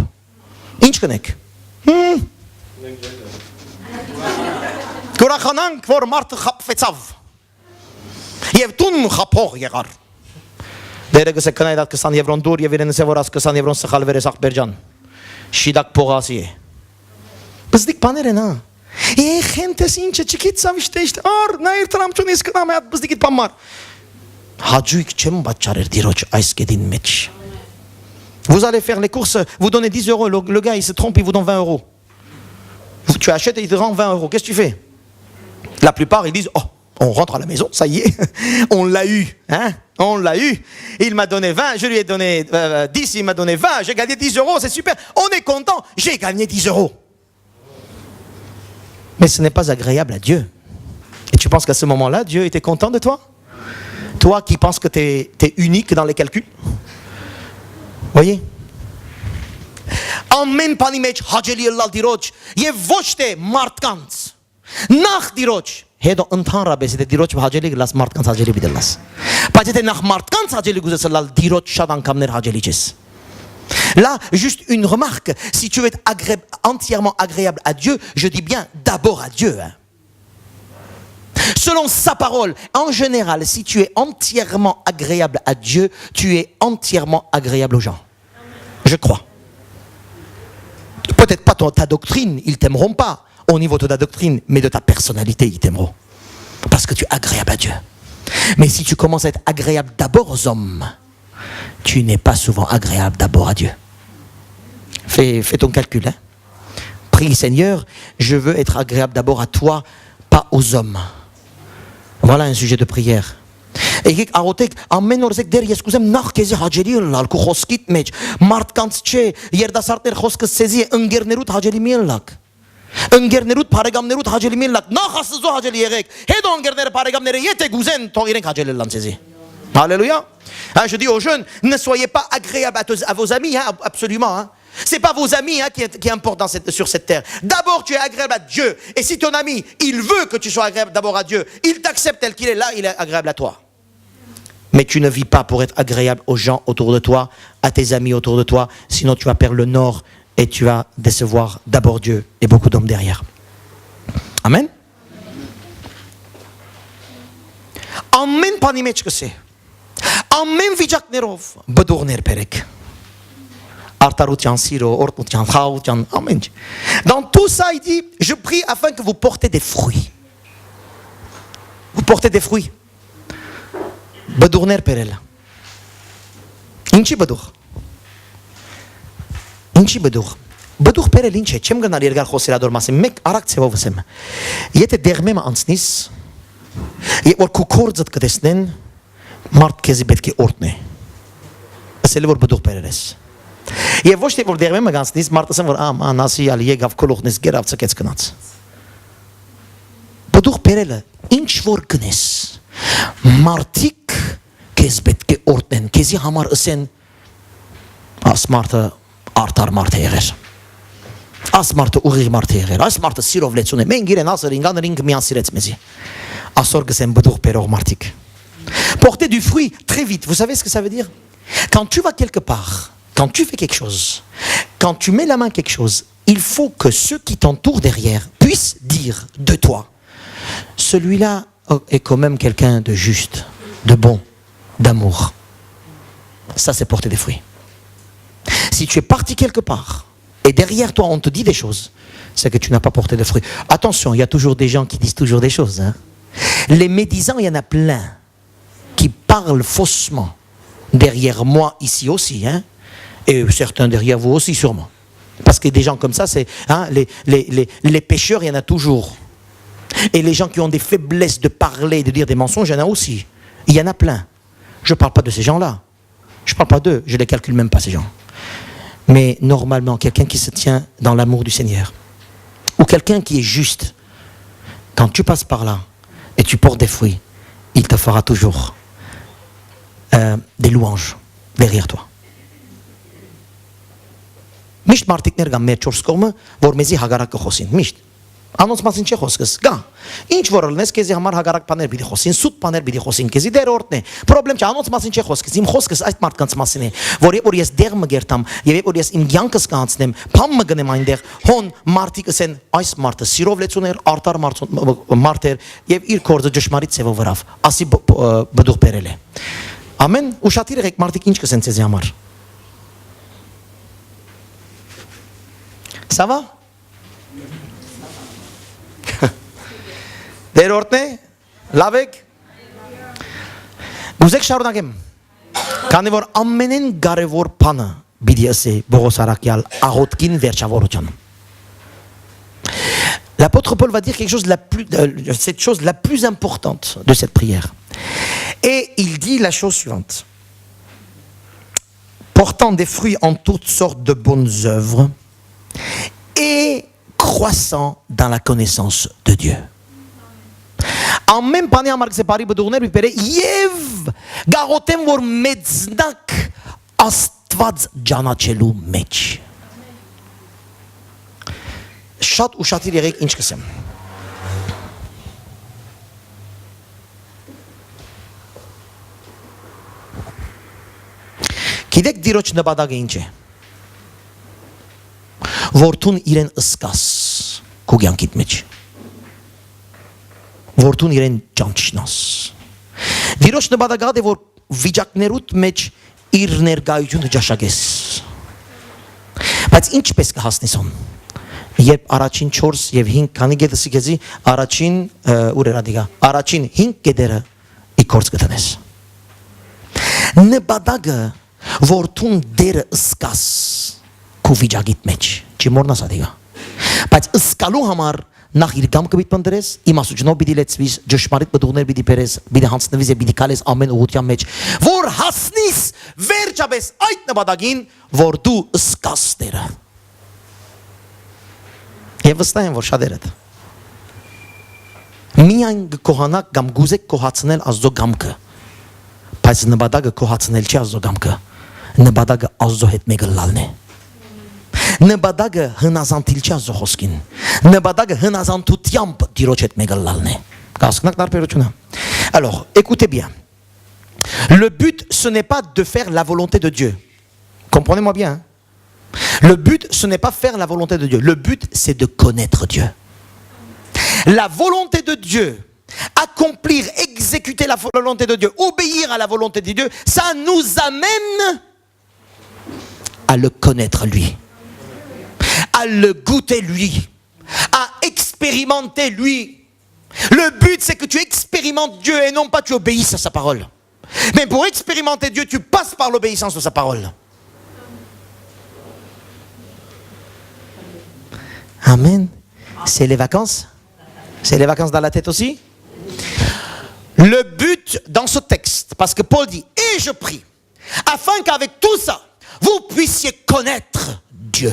Speaker 1: ինչ կնեք Գորախանանք որ մարդը խապվեցավ Եվ տուն խապող եղար Դերը գսե կնայդ այդ 20 եվրոն դուր և իրեն ասե որ այս 20 եվրոն սխալ վեր ես աղբերջան շիդակ պողասի է բզդիկ բաներ են հա խենտես ինչը չքիցավ իշտեիշտ ար նայր տրամչուն ես կնամ է այդ բզդիկիտ պամար հաջույք չեմ բաճարեր դիրոջ այս գետին մեջ Vous allez faire les courses, vous donnez 10 euros, le gars il se trompe, il vous donne 20 euros Tu achètes et il te rend 20 euros, qu'est-ce que tu fais La plupart ils disent oh On rentre à la maison, ça y est, on l'a eu, hein? On l'a eu. Il m'a donné 20, je lui ai donné 10, il m'a donné 20, j'ai gagné 10 euros, c'est super. On est content, j'ai gagné 10 euros. Mais ce n'est pas agréable à Dieu. Et tu penses qu'à ce moment-là, Dieu était content de toi? Toi qui penses que tu es unique dans les calculs. Voyez? Ամեն բանի մեջ հաճելի ըլլալ դիրոջ եւ ոչ թե մարդկանց նախ դիրոջ հետո ընդհանրապես եթե դիրոջ հաճելի գլաս մարդկանց հաճելի բիդելաս բայց եթե նախ մարդկանց հաճելի գուզես ըլլալ դիրոջ շատ անգամներ հաճելի չես. Là, juste une remarque, si tu veux être entièrement agréable à Dieu, je dis bien d'abord à Dieu. Hein. Selon sa parole, en général, si tu es entièrement agréable à Dieu, tu es entièrement agréable aux gens. Je crois. Peut-être pas ta doctrine, ils t'aimeront pas au niveau de ta doctrine, mais de ta personnalité, ils t'aimeront. Parce que tu es agréable à Dieu. Mais si tu commences à être agréable d'abord aux hommes, tu n'es pas souvent agréable d'abord à Dieu. Fais ton calcul. Hein? Prie, Seigneur, je veux être agréable d'abord à toi, pas aux hommes. Voilà un sujet de prière. Եկեք աղոթեք ամեն օր դեր ես կուզեմ նախ քեզի հաճելի ըլլալ քո խոսքիդ մեջ մարդկանց չէ երդասարտներ խոսքը ցեզի ընկերներուդ հաճելի մի ըլլակ ընկերներուդ բարեկամներուդ հաճելի մի ըլլակ նախ Աստծո հաճելի եղեք հետո ընկերները բարեկամները եթե գուզեն թող իրենք հաճելի ըլլան ցեզի. Alléluia. Je dis aux jeunes, ne soyez pas agréables à vos amis, hein, absolument. Hein. C'est pas vos amis hein, qui importent sur cette terre. D'abord, tu es agréable à Dieu. Et si ton ami, il veut que tu sois agréable d'abord à Dieu, il t'accepte tel qu'il est là, il est agréable à toi. Mais tu ne vis pas pour être agréable aux gens autour de toi, à tes amis autour de toi, sinon tu vas perdre le nord et tu vas décevoir d'abord Dieu et beaucoup d'hommes derrière. Amen. Amen բանի մեջ կսե ամեն վիճակներով բդողներ բերեք արտարության սիրո օրտնության խաղաղության ամեն. Dans tout ça il dit je prie afin que vous portez des fruits. Vous portez des fruits. բդողներ բերել. Ինչի բդող? Ինչի բդող? Բդող բերել ինչ է? Չեմ գնալ երկար խոսել ադոր մասին. Մեկ արագ ցեվով ասեմ. Եթե դեղմեմ անցնիս Եվ որ քո կորձդ կտեսնեն մարդ քեզի պետք է օրտնե ասել որ բդուղ բերես եւ ոչ թե որ դերմեմ գանցնից մարդ ասեմ որ աման ասի ալ եկավ քոլոխնես գերավ ցկեց գնաց բդուղ բերելը ինչ որ գնես մարդիկ քեզ պետք է օրտնեն քեզի համար ասեն աս մարդը արտար մարդ է եղեր աս մարդը ուղիղ մարդ է եղեր աս մարդը սիրով լեցուն է մենք իրեն ասել ինգաներ ինքը միան սիրեց մեզի Asor que c'est un bedour peror martik. Porter du fruit très vite. Vous savez ce que ça veut dire? Quand tu vas quelque part, quand tu fais quelque chose, quand tu mets la main quelque chose, il faut que ceux qui t'entourent derrière puissent dire de toi, celui-là est quand même quelqu'un de juste, de bon, d'amour. Ça c'est porter des fruits. Si tu es parti quelque part et derrière toi on te dit des choses, c'est que tu n'as pas porté de fruits. Attention, il y a toujours des gens qui disent toujours des choses. Hein. Les médisants, il y en a plein qui parlent faussement derrière moi ici aussi, hein, et certains derrière vous aussi sûrement. Parce que des gens comme ça, c'est hein, les pécheurs, il y en a toujours. Et les gens qui ont des faiblesses de parler, de dire des mensonges, il y en a aussi. Il y en a plein. Je ne parle pas de ces gens-là. Je ne parle pas d'eux. Je ne les calcule même pas, ces gens. Mais normalement, quelqu'un qui se tient dans l'amour du Seigneur, ou quelqu'un qui est juste, quand tu passes par là, et tu portes des fruits, il te fera toujours des louanges derrière toi. Միշտ մարդիկներ կան մեր 4 կողմը, որ մեզի հագարակ կխոսին, միշտ. Անոնց մասին չի խոսքս, գա։ Ինչ որ լնես քեզի համար հագարակ բաներ պիտի խոսին, սուտ բաներ պիտի խոսին, քեզի դեր օրտնե։ Պրոբլեմ չէ, անոնց մասին չի խոսքս, իմ խոսքս այդ մարդկանց մասին է, որ երբ որ ես դեղ մը գերտամ, եւ երբ որ ես իմ կյանքս կանցնեմ, փամ մը գնեմ այնտեղ, հոն մարդիկ ասեն, այս մարդը սիրով լեցուներ, արտար մարդեր եւ իր կորձը ճշմարիտ ցեվով վրավ, ասի բդուղ բերել է։ Ամեն ու շատ իրեք մարդիկ ինչ կսեն ցեզի համար։ Ça va? Դեր օրտնե, լավեք, գուզեք շարունակեմ, կանի որ ամենեն կարևոր բանը բիդի ասե Բողոս Արաքյալ աղոտքին վերջավորության. L'apôtre Paul va dire quelque chose cette chose la plus importante de cette prière. Et il dit la chose suivante. Portant des fruits en toutes sortes de bonnes œuvres et croissant dans la connaissance de Dieu. Ամեն բանի համար գսե բարի բդուղներ բիբերը եւ գաղոտեմ որ մեծնակ Աստված ջանաչելու մեջ։ Շատ ուշադիր եղեք ինչ կսեմ։ Գիտեք դիրոջ նպատակը ինչ է։ Որդուն իրեն ըսկաս քո կյանքիդ մեջ։ Որդուն իրեն ճանչնաս։ Դիրոջ նպատակը է որ վիճակներուդ մեջ իր ներկայությունը ճաշակես։ Բայց ինչպես կհասնես ուն։ Երբ առաջին 4 եւ 5 քանի գետսի գեզի առաջին ուր էր ադիգա առաջին 5 գետերը իքորց կտնես։ Նպատակը որդուն դերը ըսկաս քո վիճակիդ մեջ չի մորնաս ադիգա բայց ըսկալու համար նախ իր գամքը պիտի պնդրես իմաստությունով պիտի լեցվիս ճշմարիտ բդուղներ պիտի բերես պիտի հանձնվես եւ պիտի կալես ամեն ուղղության մեջ որ հասնիս վերջապես այդ նպատակին որ դու ըսկաս դերը եւ վստահ եմ որ շատերդ միայն կողանակ կամ գուզեք կողացնել ազո գամքը բայց նպատակը կողացնել չի ազո գամքը նպատակը ազո հետ մեկը լալն է նպատակը հնազանդիլ չի ազո խոսքին նպատակը հնազանդությամբ դիրոջ հետ մեկը լալն է կասկնակ տարբերությունը alors écoutez bien le but ce n'est pas de faire la volonté de Dieu comprenez-moi bien hein? Le but, ce n'est pas faire la volonté de Dieu. Le but, c'est de connaître Dieu. La volonté de Dieu, accomplir, exécuter la volonté de Dieu, obéir à la volonté de Dieu, ça nous amène à le connaître lui, à le goûter lui, à expérimenter lui. Le but, c'est que tu expérimentes Dieu et non pas tu obéisses à sa parole. Mais pour expérimenter Dieu, tu passes par l'obéissance de sa parole. Amen. C'est les vacances? C'est les vacances dans la tête aussi? Le but dans ce texte, parce que Paul dit, et je prie, afin qu'avec tout ça, vous puissiez connaître Dieu.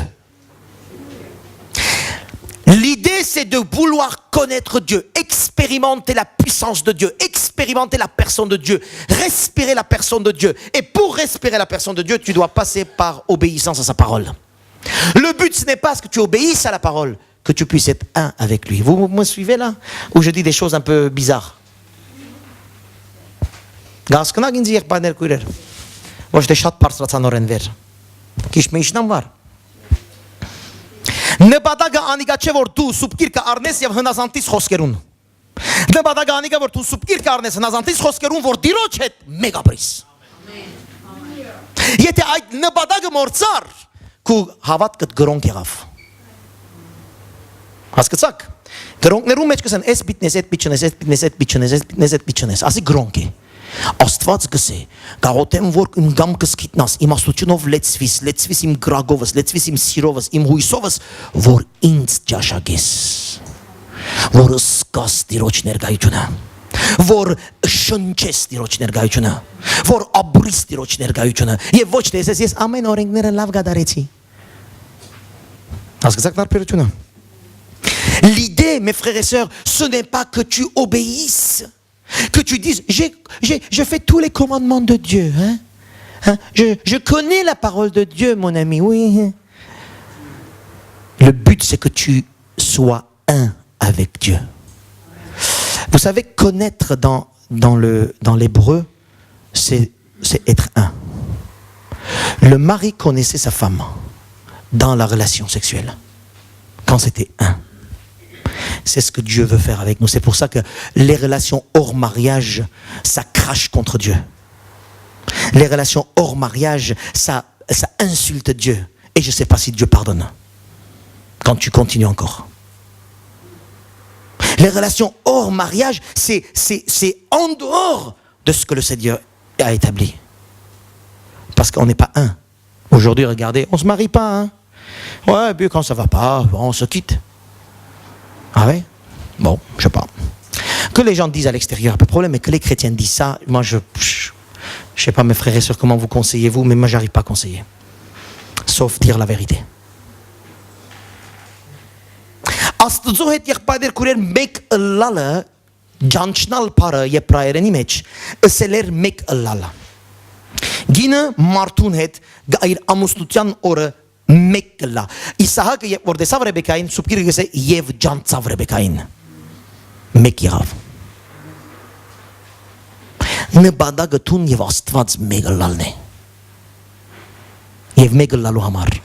Speaker 1: L'idée, c'est de vouloir connaître Dieu, expérimenter la puissance de Dieu, expérimenter la personne de Dieu, respirer la personne de Dieu. Et pour respirer la personne de Dieu, tu dois passer par obéissance à sa parole. Le but, ce n'est pas que tu obéisses à la parole, que tu puisses être un avec lui. Vous me suivez là? Où je dis des choses un peu bizarres. Նպատակը անիկա չէ որ դու սուպկիրկը առնես եւ հնազանդիս խոսքերուն։ Նպատակը անիկա որ դու սուպկիրկը առնես հնազանդիս խոսքերուն որ դիրոջ հետ մեկ ապրես։ Եթե այդ նպատակը մորցար քու հավատքդ գրոնք եղավ։ Հասկացաք։ Գրոնքներու մեջ կսեն էս բիտնես, այդ բիչնես, այդ բիտնես, այդ բիչնես, այդ բիտնես, այդ բիչնես, ասի գրոնք է։ Աստված գսե գաղոտեմ որ իմ գամքս գիտնաս իմաստությունով լեցվիս իմ գրագովս լեցվիս իմ սիրովս իմ հույսովս որ ինձ ճաշակես որ սկաս Տիրոջ ներկայությունը որ շնչես Տիրոջ ներկայությունը որ ապրիս Տիրոջ ներկայությունը եւ ոչ թե ես ամեն օրենքները լավ գդարեցի հասկացաք տարբերությունը l'idée mes frères et sœurs ce n'est pas que tu obéisses que tu dises, je fais tous les commandements de Dieu. Hein? Je connais la parole de Dieu, mon ami. Oui. Le but, c'est que tu sois un avec Dieu. Vous savez, connaître dans l'hébreu, c'est être un. Le mari connaissait sa femme dans la relation sexuelle, quand c'était un. C'est ce que Dieu veut faire avec nous. C'est pour ça que les relations hors mariage, ça crache contre Dieu. Les relations hors mariage, ça insulte Dieu. Et je ne sais pas si Dieu pardonne. Quand tu continues encore. Les relations hors mariage, c'est en dehors de ce que le Seigneur a établi. Parce qu'on n'est pas un. Aujourd'hui, regardez, on ne se marie pas. Hein? Ouais, et puis quand ça ne va pas, on se quitte. Ah ouais? Bon, je sais pas. Que les gens disent à l'extérieur, pas de problème, mais que les chrétiens disent ça, moi je sais pas mes frères et sœurs comment vous conseillez-vous, mais moi j'arrive pas à conseiller. Sauf dire la vérité. Աստծո հետ եղբայրներ քուրեր մեկ լալը Ջանչնալ բարը եբրայերենի մեջ ըսելեր մեկ ըլլալ։ Գինը մարդուն հետ իր ամուսնության օրը մեկ կլա։ Իսահակը երբ որ տեսավ Ռեբեկային, սուպկիրը գսե եւ ջանցավ Ռեբեկային։ Մեկ եղավ։ Նպատակը տուն եւ Աստված մեկ ըլլալն է։ Եվ մեկ ըլլալու համար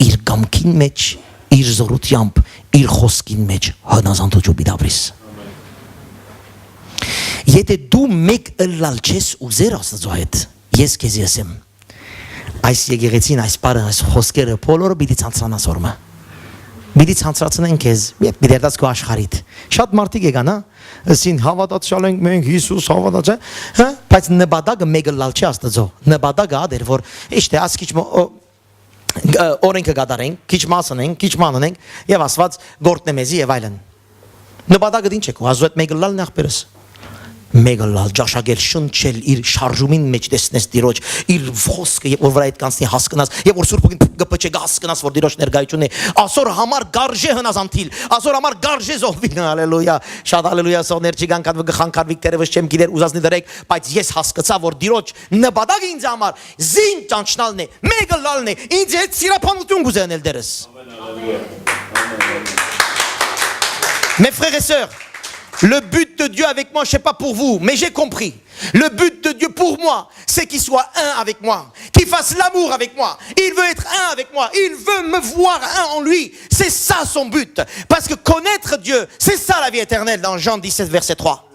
Speaker 1: իր կամքին մեջ, իր զորությամբ, իր խոսքին մեջ հնազանդություն բիդաբրիս։ Եթե դու մեկ ըլլալ չես ուզեր Աստծո հետ, ես քեզ ասեմ, այս եկեղեցին, այս բարը, այս խոսքերը բոլորը պիտի ցանցրանաս օրմը։ Պիտի ցանցրացնեն քեզ, պիտի դերտած քո աշխարհիդ։ Շատ մարդիկ եկան, ասին հավատացյալ ենք մենք, Հիսուս հավատաց է, հա, բայց նպատակը մեկ ըլլալ չի Աստծո։ Նպատակը ա դեր որ իշտե ասկիչ օրենքը գադարենք, քիչ մասնենք, քիչ մանենք եւ Աստված գործն է մեզի եւ այլն։ Նպատակը ինչ է քո ազոտ մեկ ըլլալ նախբերս։ Մեկ ըլլալ ճաշակել շնչել իր շարժումին մեջ տեսնես Տիրոջ իր խոսքը եւ որ վրա այդ կանցնի հասկանաս եւ որ Սուրբը գպչե հասկանաս որ Տիրոջ ներկայություն է ասոր համար գարժե հնազանդիլ ասոր համար գարժե զոհվին հալելույա շատ հալելույա սողներ չի գան խանգարվիկ դերևս չեմ գիտեր ուզածնի դրեք բայց ես հասկացա որ Տիրոջ նպատակը ինձ համար զին ճանչնալն է մեկ ըլլալն է ինձ հետ սիրապանություն գուզենել դերս Mes frères et sœurs, le but de Dieu avec moi, je ne sais pas pour vous, mais j'ai compris. Le but de Dieu pour moi, c'est qu'il soit un avec moi, qu'il fasse l'amour avec moi. Il veut être un avec moi, il veut me voir un en lui. C'est ça son but. Parce que connaître Dieu, c'est ça la vie éternelle dans Jean 17, verset 3.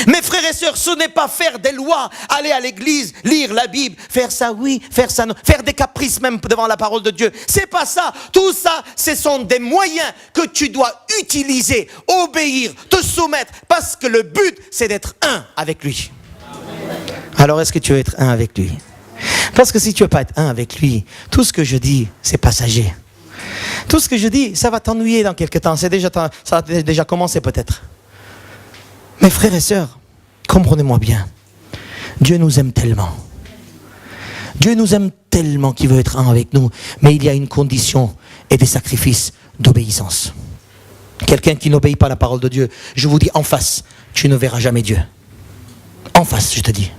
Speaker 1: Mes frères et sœurs, ce n'est pas faire des lois, aller à l'église, lire la Bible, faire ça oui, faire ça non, faire des caprices même devant la parole de Dieu. C'est pas ça. Tout ça, ce sont des moyens que tu dois utiliser, obéir, te soumettre, parce que le but, c'est d'être un avec lui. Alors, est-ce que tu veux être un avec lui? Parce que si tu veux pas être un avec lui, tout ce que je dis, c'est passager. Tout ce que je dis, ça va t'ennuyer dans quelques temps. Ça a déjà commencé peut-être. Mes frères et sœurs, comprenez-moi bien. Dieu nous aime tellement. Dieu nous aime tellement qu'il veut être un avec nous. Mais il y a une condition et des sacrifices d'obéissance. Quelqu'un qui n'obéit pas à la parole de Dieu, je vous dis en face, tu ne verras jamais Dieu. En face, je te dis.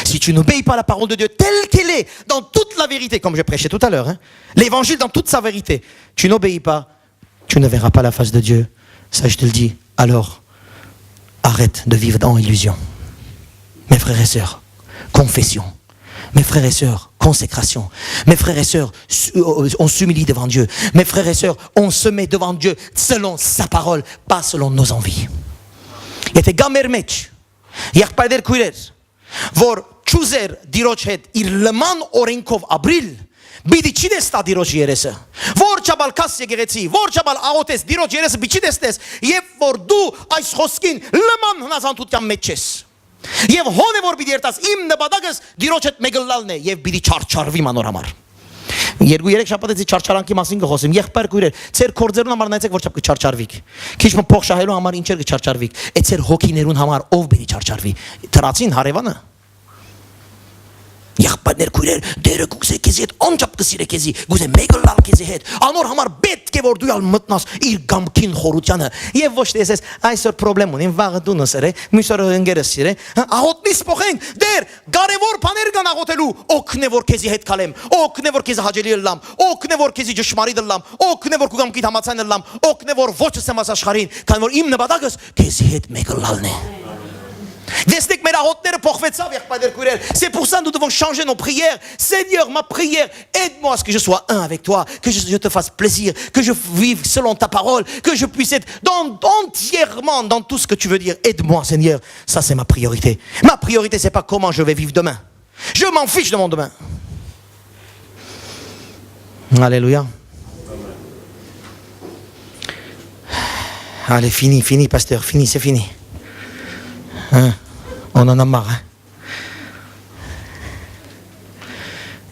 Speaker 1: Si tu n'obéis pas à la parole de Dieu telle qu'elle est, dans toute la vérité, comme je prêchais tout à l'heure, hein, l'évangile dans toute sa vérité, tu n'obéis pas, tu ne verras pas la face de Dieu. Ça, je te le dis. Alors, arrête de vivre dans l'illusion. Mes frères et sœurs, confession. Mes frères et sœurs, consécration. Mes frères et sœurs, on s'humilie devant Dieu. Mes frères et sœurs, on se met devant Dieu selon sa parole, pas selon nos envies. Եթե գամեր մեջ եղբայրներ քույրեր, որ ճուզեր դիրոջ հետ իր լման օրենքով ապրիլ, բիդի չի դեստա դիրոջ երեսը, որ չաբալ կաս եկեղեցի, որ չաբալ աղոտես դիրոջ երեսը բիչի դեստես, եւ որ դու այս խոսքին լման հնազանդության մեջ ես, եւ հոն է որ բիդի երտաս, իմ նպատակս դիրոջ հետ մեգլալն է, եւ բիդի չարչարվի մանոր համար. Երկու-երեք շաբաթեցի չարչարանքի մասին կխոսեմ, եղբայր քույրեր, ծեր կորձերուն համար նայեցեք որ չափ կչարչարվիք, քիչ մը փող շահելու համար ինչեր կչարչարվիք, այդ ծեր հոգիներուն համար ով բերի չարչարվի, թրացին հարևանը Եղբայրներ քույրեր, դերը գուզե քեզի հետ անջապ կսիրե քեզի, գուզե մեկը լալ քեզի հետ, անոր համար պետք է որ դու ալ մտնաս իր գամքին խորությանը, եւ ոչ թե ես այսօր խնդրեմ ունեմ, վաղը դու նսերը, մյուսօրը ընկերս սիրե, աղոտնի սփոխենք, դեր կարևոր բաներ կան աղոթելու, օգնե որ քեզի հետ կալեմ, օգնե որ քեզի հաջելի լամ, օգնե որ քեզի ճշմարիտ լամ, օգնե որ քու գամքիդ համացան լամ, օգնե որ ոչս եմ աշխարհին, քան որ իմ նպատակս քեզի հետ մեկը լալն է C'est pour ça que nous devons changer nos prières. Seigneur, ma prière, aide-moi à ce que je sois un avec toi, que je te fasse plaisir, que je vive selon ta parole, que je puisse être entièrement dans tout ce que tu veux dire. Aide-moi, Seigneur. Ça, c'est ma priorité. Ma priorité, c'est pas comment je vais vivre demain. Je m'en fiche de mon demain. Alléluia. Allez, fini, pasteur, fini, c'est fini. Hein? On en a marre. Hein?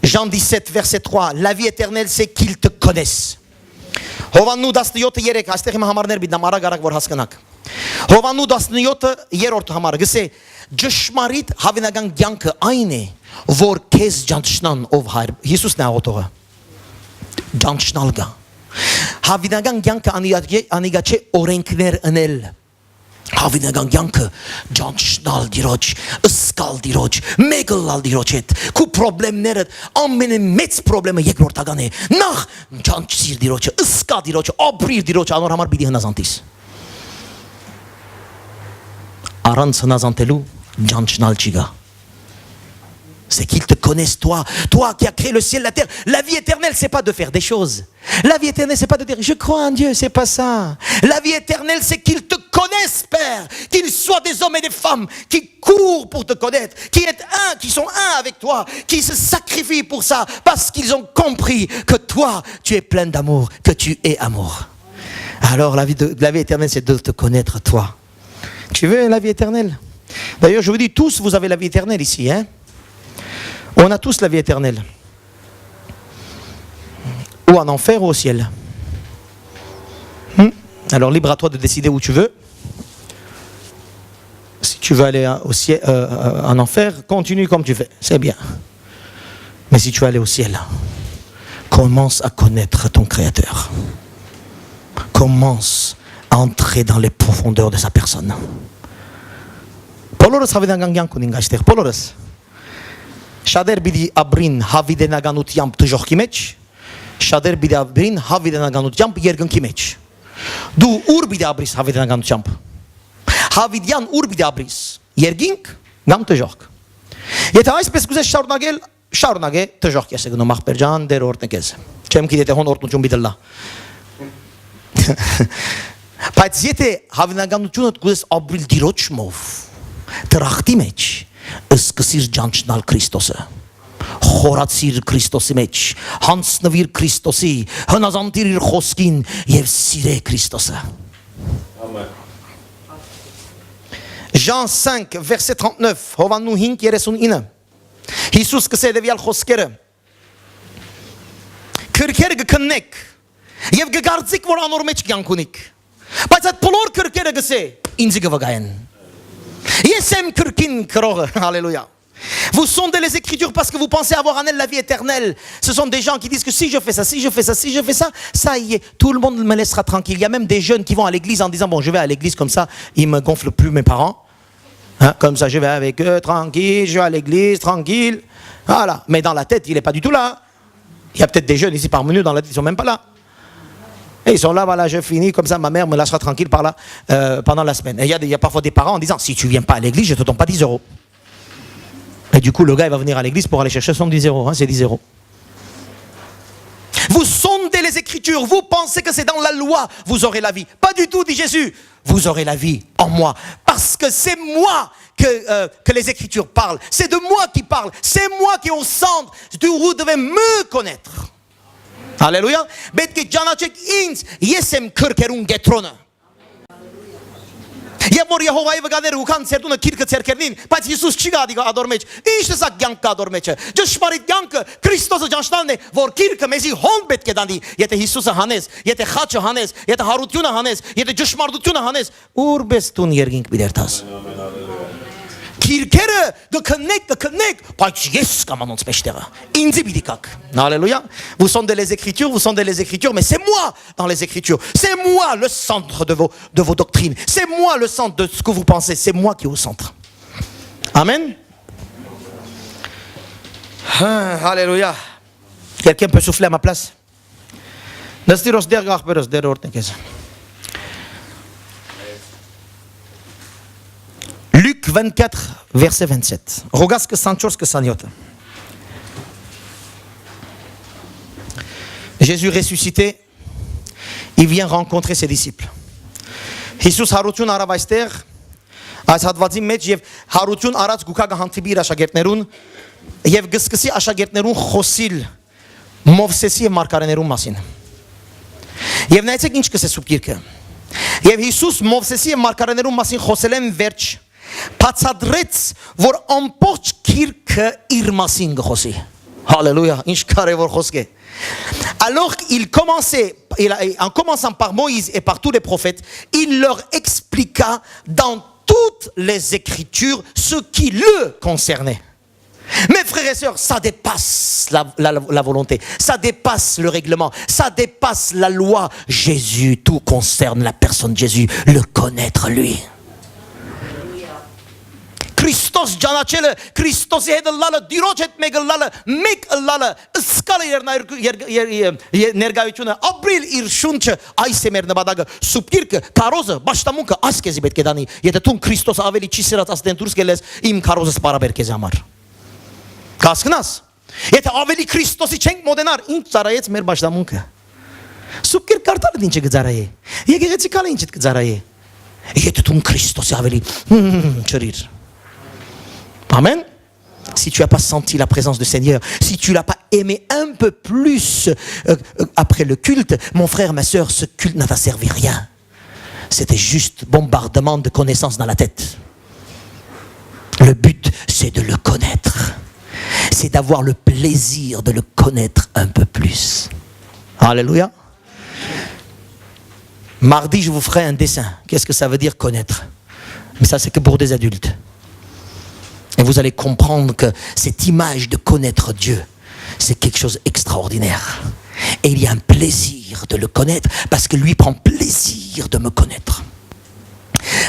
Speaker 1: Jean 17, verset 3. La vie éternelle, c'est qu'ils te connaissent. Հովաննու 17:3 այստեղ իմ համարներ բիդնամ արագ որ հասկանաք Հովաննու 17:3 համարը գսե ճշմարիտ հավինական կյանքը այն է որ քեզ ջանչնան ով հայր Հիսուսն է աղոթողը ջանչնալ գա հավինական կյանքը անիգա չէ օրենքներ ընել Հավինական կյանքը ջանչնալ դիրոջ, ըսկալ դիրոջ, մեգլալ դիրոջ հետ, քու պրոբլեմները ամենամեծ պրոբլեմը երկրորդական է։ Նախ ջանչիր դիրոջը, ըսկա դիրոջը, ապրիր դիրոջը, անոր համար պիտի հնազանդիս։ Առանց հնազանդելու ջանչնալ չի գա։ C'est qu'il te connaisse toi qui as créé le ciel et la terre. La vie éternelle, c'est pas de faire des choses. La vie éternelle, c'est pas de dire je crois en Dieu, c'est pas ça. La vie éternelle, c'est qu'ils te connaissent, Père, qu'ils soient des hommes et des femmes qui courent pour te connaître, qui sont un avec toi, qui se sacrifient pour ça, parce qu'ils ont compris que toi, tu es plein d'amour, que tu es amour. Alors la vie éternelle, c'est de te connaître toi. Tu veux la vie éternelle? D'ailleurs, je vous dis tous, vous avez la vie éternelle ici, hein? On a tous la vie éternelle. Ou en enfer ou au ciel. Alors libre à toi de décider où tu veux. Si tu veux aller au ciel, en enfer, continue comme tu fais. C'est bien. Mais si tu veux aller au ciel, commence à connaître ton Créateur. Commence à entrer dans les profondeurs de sa personne. Բոլորս հավիտենական ունենք այստեղ, բոլորս Շատեր պիտի ապրին հավիտենականությամբ դժոխքի մեջ, շատեր պիտի ապրին հավիտենականությամբ երկնքի մեջ։ Դու ուր պիտի ապրիս հավիտենականությամբ։ Հավիտյան ուր պիտի ապրիս, երկինք կամ դժոխք։ Եթե այսպես կուզես շարունակե դժոխք ես գնում ախպեր ջան, դեր օրտնեք ես։ Չեմ գիտե թե հոն օրտնություն պիտի լա։ Բայց եթե հավիտենականությունը կուզես ապրիլ դիրոջմով, դրախտի մեջ Սկսիր ջանչնալ Քրիստոսը, խորացիր Քրիստոսի մեջ, հանձնվիր Քրիստոսի, հնազանդիր իր խոսքին և սիրե Քրիստոսը։ Jean 5, verset 39, Հովաննու 5:39 Հիսուս կսե դևյալ խոսքերը Քրքերը գքննեք և գգարձիկ, որ անոր մեջ կյանք ունիք, բայց այդ բոլոր քրքերը գսե ինձի գվգայեն Yesem Kurkin Kroge, alléluia. Vous sondez les Écritures parce que vous pensez avoir en elles la vie éternelle. Ce sont des gens qui disent que si je fais ça, si je fais ça, si je fais ça, ça y est, tout le monde me laissera tranquille. Il y a même des jeunes qui vont à l'église en disant bon, je vais à l'église comme ça, ils me gonflent plus mes parents. Hein, comme ça, je vais avec eux tranquille, je vais à l'église tranquille. Voilà. Mais dans la tête, il n'est pas du tout là. Il y a peut-être des jeunes ici parmi nous dans la tête, ils sont même pas là. Et ils sont là, voilà, je finis, comme ça ma mère me lâchera tranquille par là pendant la semaine. Et il y a parfois des parents en disant, si tu viens pas à l'église, je te donne pas 10 €. Et du coup, le gars, il va venir à l'église pour aller chercher son 10 €, hein, c'est 10 €. Vous sondez les Écritures, vous pensez que c'est dans la loi, vous aurez la vie. Pas du tout, dit Jésus. Vous aurez la vie en moi. Parce que c'est moi que les Écritures parlent. C'est de moi qui parle. C'est moi qui au centre. Vous devez me connaître. Alléluia. Պետք է ճանաչեք ինձ, ես եմ քրքերուն գետրոնը։ Եվ որ Եհովայի վգաները ուքան ցերտունը քիրքը ցերկերնին, բայց Հիսուս չի գադի ադոր մեջ։ Ինչ է սա կյանք ադոր մեջը։ Ճշմարիտ կյանքը Քրիստոսը ճանչնալն է, որ քիրքը մեզի հոն պետք է դանդի։ Եթե Հիսուսը հանես, եթե խաչը հանես, եթե հարությունը հանես, եթե ճշմարտությունը հանես, ուրբես տուն երկինք բիդերտաս։ Քիրքերը գքննեք, բայց ես կամ անոնց մեջտեղը։ Ինձի բիդիկակ։ Alléluia. Vous sondez les Écritures, mais c'est moi dans les Écritures. C'est moi le centre de vos doctrines. C'est moi le centre de ce que vous pensez. C'est moi qui est au centre. Amen. Alléluia. Quelqu'un peut souffler à ma place? Luc 24, verset 27. Regarde ce que Sanchos que Saniot. Jésus ressuscité, il vient rencontrer ses disciples. Հիսուս հարություն արավ այստեղ, այս հատվածի մեջ եւ հարություն արած գուքա հանդիպի իր աշակերտներուն եւ գսկսի աշակերտներուն խոսիլ Մովսեսի եւ մարգարեներուն մասին։ Եվ նայեցեք ինչ կսե սուբ գիրքը։ Եվ Հիսուս Մովսեսի եւ մարգարեներուն մասին խոսել են վերջ բացադրեց, որ ամբողջ գիրքը իր մասին գխոսի։ Alléluia, ինչ կարևոր խոսք է։ Alors en commençant par Moïse et par tous les prophètes, il leur expliqua dans toutes les Écritures ce qui le concernait. Mes frères et sœurs, ça dépasse la volonté, ça dépasse le règlement, ça dépasse la loi. Jésus, tout concerne la personne de Jésus, le connaître lui. Christos Janachel, Christos Hedlala, Dirojet Megalala, Megalala, Scala Nergayutuna, Abril Irshunch, Aisemer Nabadaga, Subkirk, Karoza, Bashtamunka, Askezi Betkedani, Yetatun Christos Aveli Cisirat Asdenturskeles, Im Karozas Paraberkezamar. Kasknas. Եթե ավելի Քրիստոսի չենք մոդենար, ինչ ծարայեց մեր բաշտամունքը։ Սուպկեր կարտալը ինչ կծարայե։ Եկեղեցի կալը ինչ կծարայե։ Եթե դու Քրիստոսի ավելի չրիր։ Amen. Si tu n'as pas senti la présence du Seigneur, si tu ne l'as pas aimé un peu plus après le culte, mon frère, ma soeur, ce culte n'a servi à rien. C'était juste bombardement de connaissances dans la tête. Le but, c'est de le connaître. C'est d'avoir le plaisir de le connaître un peu plus. Alléluia. Mardi, je vous ferai un dessin. Qu'est-ce que ça veut dire connaître? Mais ça, c'est que pour des adultes. Et vous allez comprendre que cette image de connaître Dieu, c'est quelque chose d'extraordinaire. Et il y a un plaisir de le connaître parce que lui prend plaisir de me connaître.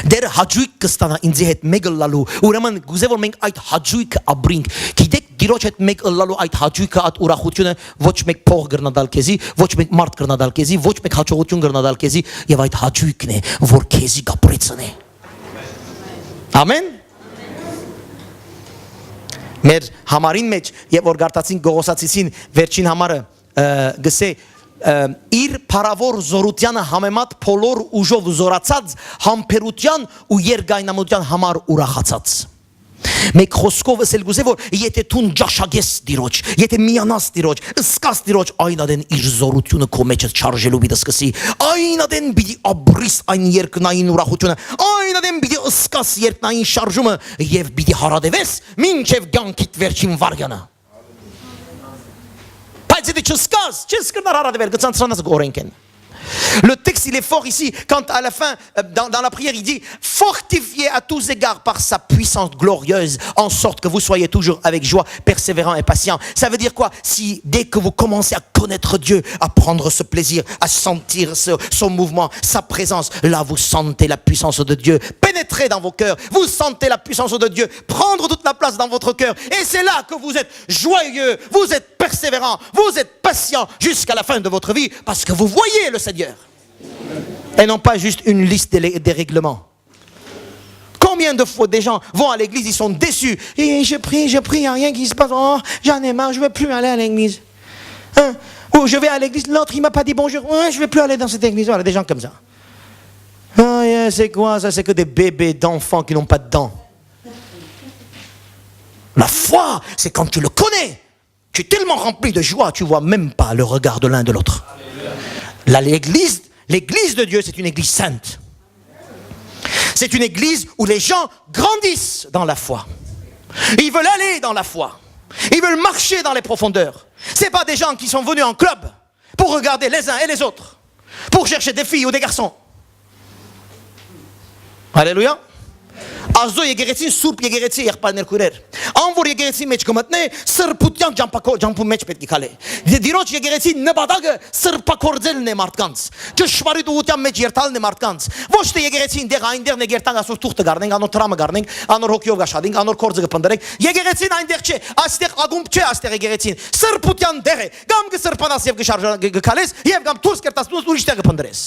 Speaker 1: Der hajjuik kstana inzi het megallalu ուրեմն գուզե որ մենք այդ հաջույքը ապրենք գիտեք դիրոջ հետ մեգալալու այդ հաջույքը այդ ուրախությունը ոչ մեկ փող գրնադալ քեզի ոչ մեկ մարդ գրնադալ քեզի ոչ մեկ հաջողություն գրնադալ քեզի եւ այդ հաջույքն է որ քեզի կապրեցնի ամեն մեր համարին մեջ եւ որ գարտացին Գողոսացիցին վերջին համարը գսե իր փարավոր զորությանը համեմատ փոլոր ուժով զորացած համբերության ու երգայնամության համար ուրախացած մեկ խոսքով ասել գուզե որ եթե դու ջաշագես դիրոջ եթե միանաս դիրոջ ըսկաս դիրոջ այնադեն իր զորությունը քո մեջ չարժելու պիտի սկսի այնադեն պիտի ապրիս այն երկնային ուրախությունը այնադեն պիտի ըսկաս երկնային շարժումը եւ պիտի հարադեվես մինչեւ կյանքիդ վերջին վարյանը Le texte il est fort ici quand à la fin dans la prière il dit fortifiez à tous égards par sa puissance glorieuse en sorte que vous soyez toujours avec joie persévérant et patient. Ça veut dire quoi? Si dès que vous commencez à connaître Dieu, à prendre ce plaisir, à sentir son mouvement, sa présence, là vous sentez la puissance de Dieu pénétrer dans vos cœurs, vous sentez la puissance de Dieu prendre toute la place dans votre cœur et c'est là que vous êtes joyeux, vous êtes persévérant, vous êtes patient jusqu'à la fin de votre vie parce que vous voyez le Seigneur. Et non pas juste une liste des règlements. Combien de fois des gens vont à l'église, ils sont déçus. Et je prie, il n'y a rien qui se passe. Oh, j'en ai marre, je ne veux plus aller à l'église. Hein? Ou je vais à l'église, l'autre il ne m'a pas dit bonjour. Ouais, je ne vais plus aller dans cette église. Voilà, des gens comme ça. Oh, yeah, c'est quoi ça? C'est que des bébés d'enfants qui n'ont pas de dents. La foi, c'est quand tu le connais. Tu es tellement rempli de joie, tu ne vois même pas le regard de l'un de l'autre. Là, l'église de Dieu, c'est une église sainte. C'est une église où les gens grandissent dans la foi. Ils veulent aller dans la foi. Ils veulent marcher dans les profondeurs. Ce n'est pas des gens qui sont venus en club pour regarder les uns et les autres, pour chercher des filles ou des garçons. Alléluia. Azzo եկեղեցին սուրբ եկեղեցի եղբայրներ քույրեր անոր եկեղեցի մեջ կմտնե սրբության ջամփու մեջ պետք է քալե դիրոջ եկեղեցի նպատակը սրբակորձելն է մարդկանց ճշմարիտ ուղղության մեջ երթալն է մարդկանց ոչ թե եկեղեցին դեղ այնտեղն է երթանք ասոր թուղթը գառնենք անոր տրամը գառնենք անոր հոգիով գաշադենք անոր կորձը կփնդրենք եկեղեցին այնտեղ չէ այստեղ ագումբ չէ այստեղ եկեղեցին սրբության դեղ է կամ կսրբանաս եւ կքալես եւ կամ դուրս կերտաս ուրիշ տեղ կփնդրես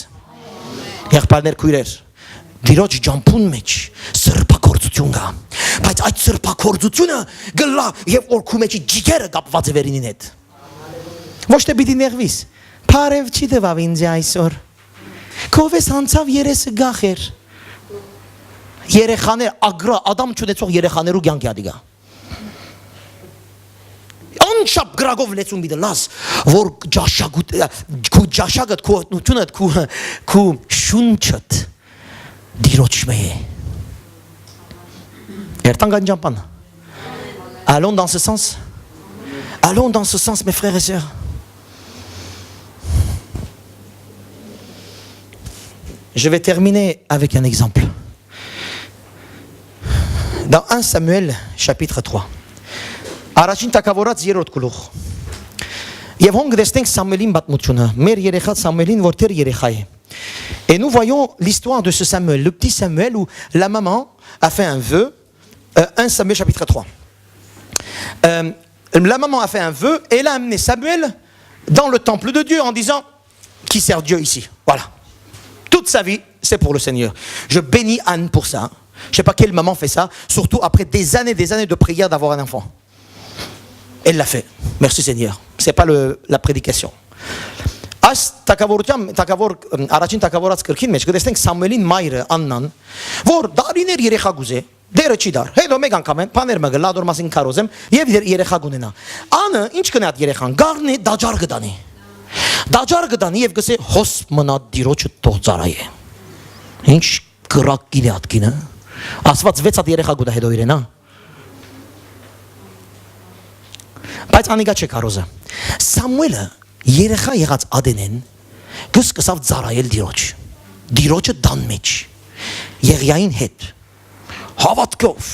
Speaker 1: եղբայրներ քույրեր Դիրոջ ջամփուն մեջ սրբակորձություն կա բայց այդ սրբակորձությունը գլա եւ օրքու մեջ ջիգերը կապված է վերինին հետ ոչ թե պիտի ներվիս բարև չի տվավ ինձ այսօր քովես անցավ երեսը գախեր երեխաներ ագրա ադամ չունեցող երեխաներու կյանքի ադիգա անշապ գրագով լեցուն պիտի լաս որ քու ջաշագդ քու օտնությունդ քու շունչդ Դիրոջ մե Երտան գանջամպան Allons dans ce sens Allons dans ce sens mes frères et sœurs Je vais terminer avec un exemple Dans 1 Samuel chapitre 3 Առաջին թագավորած 3-րդ գլուխ Եվ հոնք դեսնենք Սամուելին պատմությունը մեր երեխա Սամուելին որտեղ երեխա է Et nous voyons l'histoire de ce Samuel, le petit Samuel où la maman a fait un vœu 1 Samuel chapitre 3. La maman a fait un vœu et elle a amené Samuel dans le temple de Dieu en disant qui sert Dieu ici. Voilà. Toute sa vie, c'est pour le Seigneur. Je bénis Anne pour ça. Je ne sais pas quelle maman fait ça, surtout après des années de prière d'avoir un enfant. Elle l'a fait. Merci Seigneur. Ce n'est pas la prédication. Այս առաջին թագավորած կրքին մեջ կտեսնենք Սամուելին մայրը Աննան, որ դարիներ երեխա գուզե, դերը չի դար։ Հետո մեկ անգամ են բաներ մը լադոր մասին կարոզեմ եւ երեխա գունենա։ Անը ինչ կնա այդ երեխան, գառնի դաջար կդանի։ Դաջար կդանի եւ գսե հոս մնա դիրոջը թող ծարայե։ Ինչ կրակ գիտի ատկինը։ Ասված 6 հատ երեխա գուտա հետո իրենա։ Բայց անիկա չէ կարոզը։ Սամուելը երեխա եղած ադենեն գսկսավ ծարայել դիրոջը դան մեջ Եղիային հետ հավատքով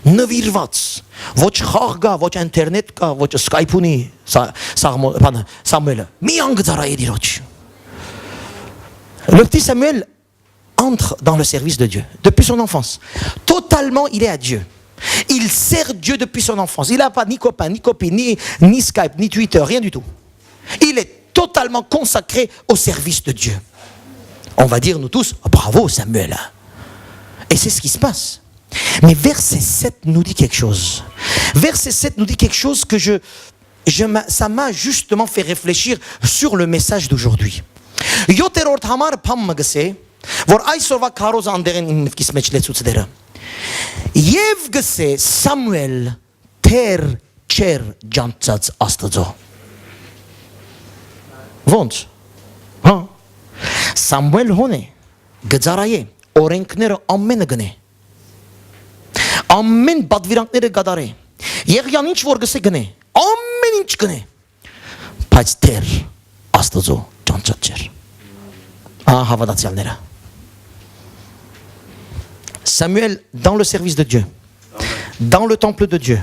Speaker 1: նվիրված ոչ խաղ կա ոչ ինտերնետ կա ոչ սկայփ ունի Սամուելը մի անգ ծարայե դիրոջ Le petit Samuel entre dans le service de Dieu depuis son enfance totalement il est à Dieu. Il sert Dieu depuis son enfance. Il n'a pas ni copain, ni copine, ni Skype, ni Twitter, rien du tout. Il est totalement consacré au service de Dieu. On va dire nous tous, oh, bravo Samuel. Et c'est ce qui se passe. Mais verset 7 nous dit quelque chose. Verset 7 nous dit quelque chose que ça m'a justement fait réfléchir sur le message d'aujourd'hui. Yoterort hamar pam gse, vor այսօրվա քարոզը անդերեն իմ նվկիս մեջ լեցուց դերը. Եվ գսե Սամուել թեր չեր ջանցած Աստծո. Ոնց? Հա. Սամուել հոնե գծարայե օրենքները ամենը գնե. Ամեն բադվիրանքները գդարե. Եղյան ինչ որ գսե գնե. Ամեն ինչ գնե. Բայց թեր Աստծո ջանցած չեր. Հավատացյալները. Samuel, dans le service de Dieu, dans le temple de Dieu,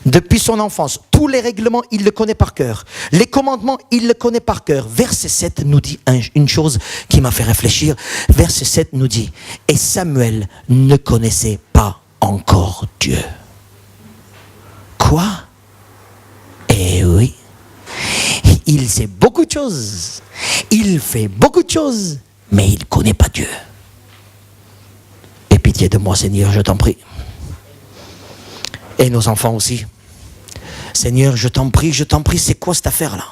Speaker 1: depuis son enfance, tous les règlements, il le connaît par cœur. Les commandements, il le connaît par cœur. Verset 7 nous dit une chose qui m'a fait réfléchir. Verset 7 nous dit, et Samuel ne connaissait pas encore Dieu. Quoi? Eh oui. Il sait beaucoup de choses. Il fait beaucoup de choses, mais il ne connaît pas Dieu. Pitié de moi, Seigneur, je t'en prie. Et nos enfants aussi. Seigneur, je t'en prie, c'est quoi cette affaire-là?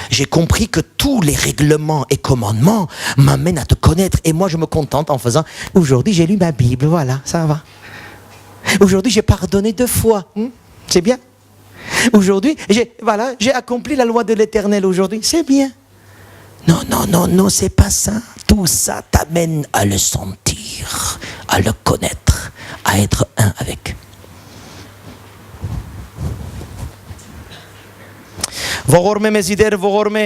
Speaker 1: J'ai compris que tous les règlements et commandements m'amènent à te connaître. Et moi, je me contente en faisant, aujourd'hui, j'ai lu ma Bible, voilà, ça va. Aujourd'hui, j'ai pardonné 2 fois. C'est bien. Aujourd'hui, j'ai accompli la loi de l'Éternel aujourd'hui. C'est bien. Non, c'est pas ça. Tout ça t'amène à le sentir, à le connaître, à être un avec. Ողորմե մեզ իդեր ողորմե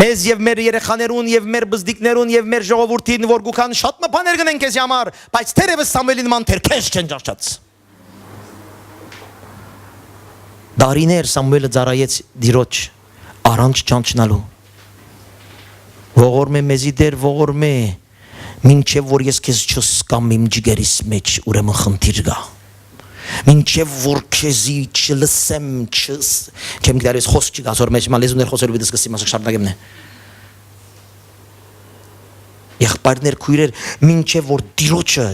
Speaker 1: մեզ եւ մեր երեխաներուն եւ մեր բզդիկներուն եւ մեր ժողովրդին որ գուքան շատ մփաներ գնեն քեզ համար բայց թերևս Սամուելին ման թեր քեզ չեն ճաշած Դարիներ Սամուելը ծարայեց դիրոջ առանց ճանչնալու Ողորմե մեզ իդեր ողորմե մինչև որ ես քեզ չսկամ իմ ջիգերիս մեջ ուրեմն խնդիր գա Մինչև որ քեզի չլսեմ չեմ գիտարես խոսք չգազոր մեջ մալեզուներ խոսելու վիդես կսի մասը շարունակեմ նե Եղբայրներ քույրեր մինչև որ դիրոջը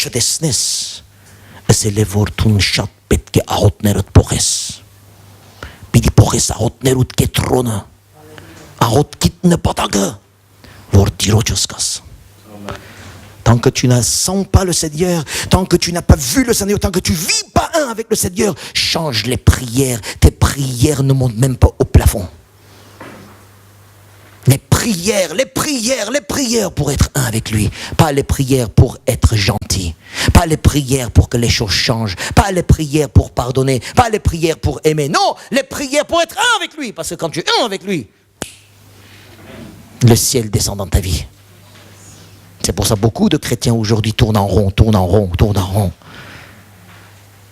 Speaker 1: չտեսնես ասել է որ դու շատ պետք է աղոտներդ փոխես Պիտի փոխես աղոտներուդ կետրոնը աղոտքիդ նպատակը որ դիրոջը սկաս Tant que tu ne sens pas le Seigneur, tant que tu n'as pas vu le Seigneur, tant que tu ne vis pas un avec le Seigneur, change les prières. Tes prières ne montent même pas au plafond. Les prières pour être un avec lui. Pas les prières pour être gentil. Pas les prières pour que les choses changent. Pas les prières pour pardonner. Pas les prières pour aimer. Non, les prières pour être un avec lui. Parce que quand tu es un avec lui, le ciel descend dans ta vie. C'est pour ça que beaucoup de chrétiens aujourd'hui tournent en rond.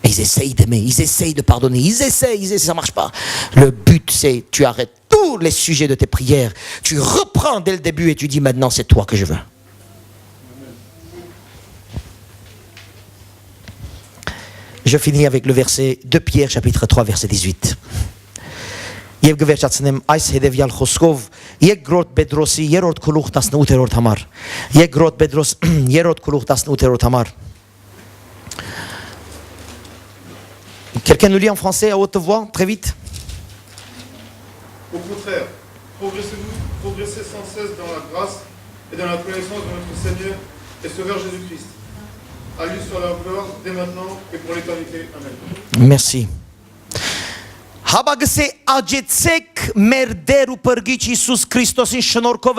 Speaker 1: Et ils essayent d'aimer, ils essayent de pardonner, ils essayent, ça ne marche pas. Le but c'est, tu arrêtes tous les sujets de tes prières, tu reprends dès le début et tu dis maintenant c'est toi que je veux. Je finis avec le verset de Pierre, chapitre 3, verset 18. Եվ գվերջացնեմ այս հետևյալ խոսքով Երկրորդ Պետրոսի 3-րդ գլուխ 18-րդ համար Երկրորդ Պետրոս 3-րդ գլուխ 18-րդ համար Quelqu'un nous lit en français à haute voix, très vite?
Speaker 3: Au contraire, progressez sans cesse dans la grâce et dans la connaissance de notre Seigneur et Sauveur Jésus-Christ. À lui soit la gloire dès maintenant et pour l'éternité. Amen.
Speaker 1: Merci. Հաբագսե աջեցեք մեր Տեր ու Փրկիչ Հիսուս Քրիստոսին շնորհքով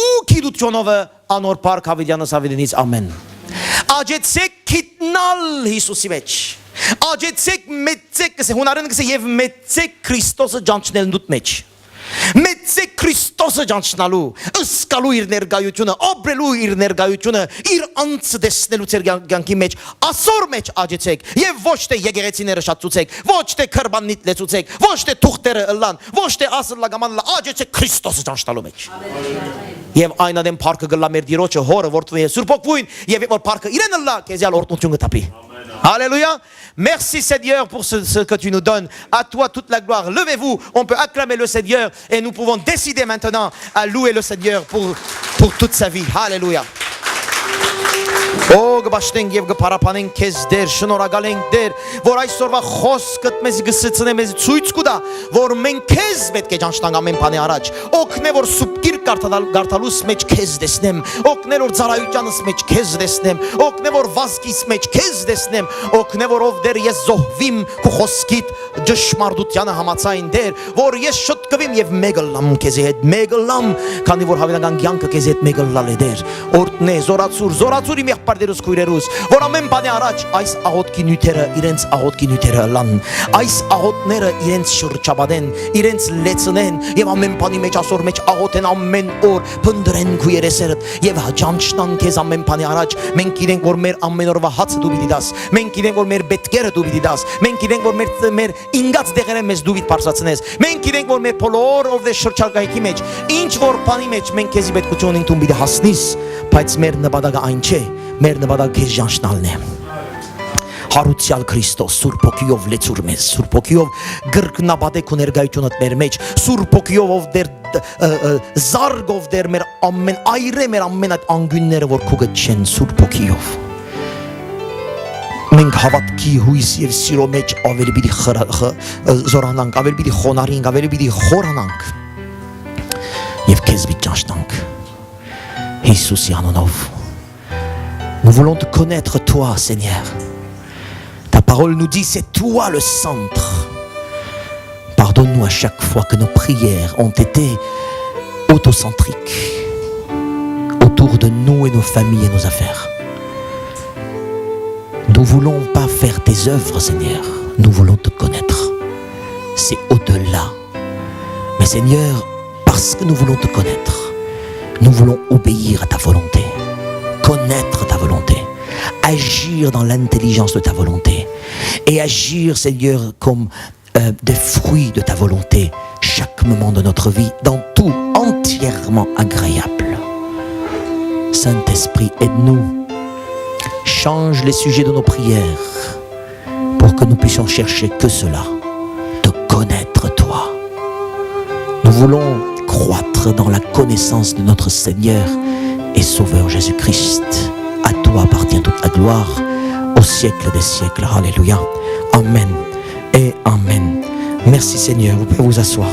Speaker 1: ու գիտությունով անոր Փառք Հավիդյանս Հավիդինից ամեն։ Աջեցեք գիտնալ Հիսուսի մեջ։ Աջեցեք մեծեք, հունարեն կսե եւ մեծեք Քրիստոսը ճանչնելնուտ մեջ։ Մեծեք Քրիստոսը ճանչնալու, ըսկալու իր ներկայությունը, ապրելու իր ներկայությունը, իր անձը տեսնելու ձեր կյանքի մեջ, ասոր մեջ աջեցեք եւ ոչ թե եկեղեցիները շատացուցեք, ոչ թե քրբանիտ լեցուցեք, ոչ թե թուղթերը ըլլան, ոչ թե ասլագաման աջեցեք Քրիստոսը ճանչնալու մեջ։ Եվ այն adem փառքը գլա մեր Տիրոջը հորը որդու եւ Սուրբ Օգուին եւ որ փառքը իրեն ըլլա քեզյալ օրտնություն կտապի։ Alléluia. Merci Seigneur pour ce que tu nous donnes. À toi toute la gloire. Levez-vous. On peut acclamer le Seigneur et nous pouvons décider maintenant à louer le Seigneur pour toute sa vie. Alléluia. Օ գբաշտենք եւ գփարապանենք քեզ դեր շնորհակալ ենք դեր որ այսօրվա խոսքդ մեզ գսցնե մեզ ցույց կուտա որ մենք քեզ պետք է ճանչնանք ամեն բանի առաջ օգնե որ սուպկիր գարտալուս մեջ քեզ տեսնեմ օգնե որ ծառայությանս մեջ քեզ տեսնեմ օգնե որ վազքիս մեջ քեզ տեսնեմ օգնե որ ով դեր ես զոհվիմ քո խոսքիդ ճշմարտությանը համացային դեր որ ես շտկվիմ եւ մեկը լամ քեզ հետ մեկը լամ քանի որ հավանական կյանքը քեզ հետ մեկը լալ է դեր օրտնե զորացուր իմ եղբայրներուս քույրերուս որ ամեն բանի առաջ այս աղոթքի նյութերը իրենց աղոթքի նյութերը լան այս աղոթները իրենց շրջապատեն իրենց լեցնեն եւ ամեն բանի մեջ ասոր մեջ աղոթեն ամեն օր փնդրեն քույրերսերդ եւ ճանչնան քեզ ամեն բանի առաջ մենք գիտենք որ մեր ամեն օրվա հացը դու պիտի դաս մենք գիտենք որ մեր պետքերը դու պիտի դաս մենք գիտենք որ մեր ինգած դեղերը մեզ դու պիտի բարձրացնես մենք գիտենք որ մեր բոլոր ով դե շրջակայքի մեջ ինչ որ բանի մեջ մենք քեզի պետքություն ունենք դու պիտի հասնիս բայց մեր նպատակը այն չէ մեր նպատակը քեզ ճանչնալն է Հարուցյալ Քրիստոս Սուրբ Օգիով լեցուր մեզ Սուրբ Օգիով գրկնաբադեք ու ներկայությունդ մեր մեջ Սուրբ Օգիով ով դեր զարգով դեր մեր ամեն այրե մեր ամեն այդ անգյունները որ քուգը չեն Սուրբ Օգիով մենք հավատքի հույս եւ սիրո մեջ ավելի պիտի զորանանք ավելի պիտի խոնարհենք ավելի պիտի խորանանք եւ քեզ պիտի ճանչնանք Հիսուսի անունով Nous voulons te connaître toi Seigneur Ta parole nous dit c'est toi le centre Pardonne-nous à chaque fois que nos prières ont été autocentriques autour de nous et nos familles et nos affaires Nous voulons pas faire tes œuvres Seigneur Nous voulons te connaître C'est au-delà Mais Seigneur parce que nous voulons te connaître Nous voulons obéir à ta volonté Connaître ta volonté Agir dans l'intelligence de ta volonté Et agir Seigneur comme des fruits de ta volonté Chaque moment de notre vie Dans tout entièrement agréable Saint-Esprit aide-nous Change les sujets de nos prières Pour que nous puissions chercher que cela Te connaître toi Nous voulons croître dans la connaissance de notre Seigneur et Sauveur Jésus-Christ. À toi appartient toute la gloire au siècle des siècles. Alléluia. Amen et Amen. Merci Seigneur. Vous pouvez vous asseoir.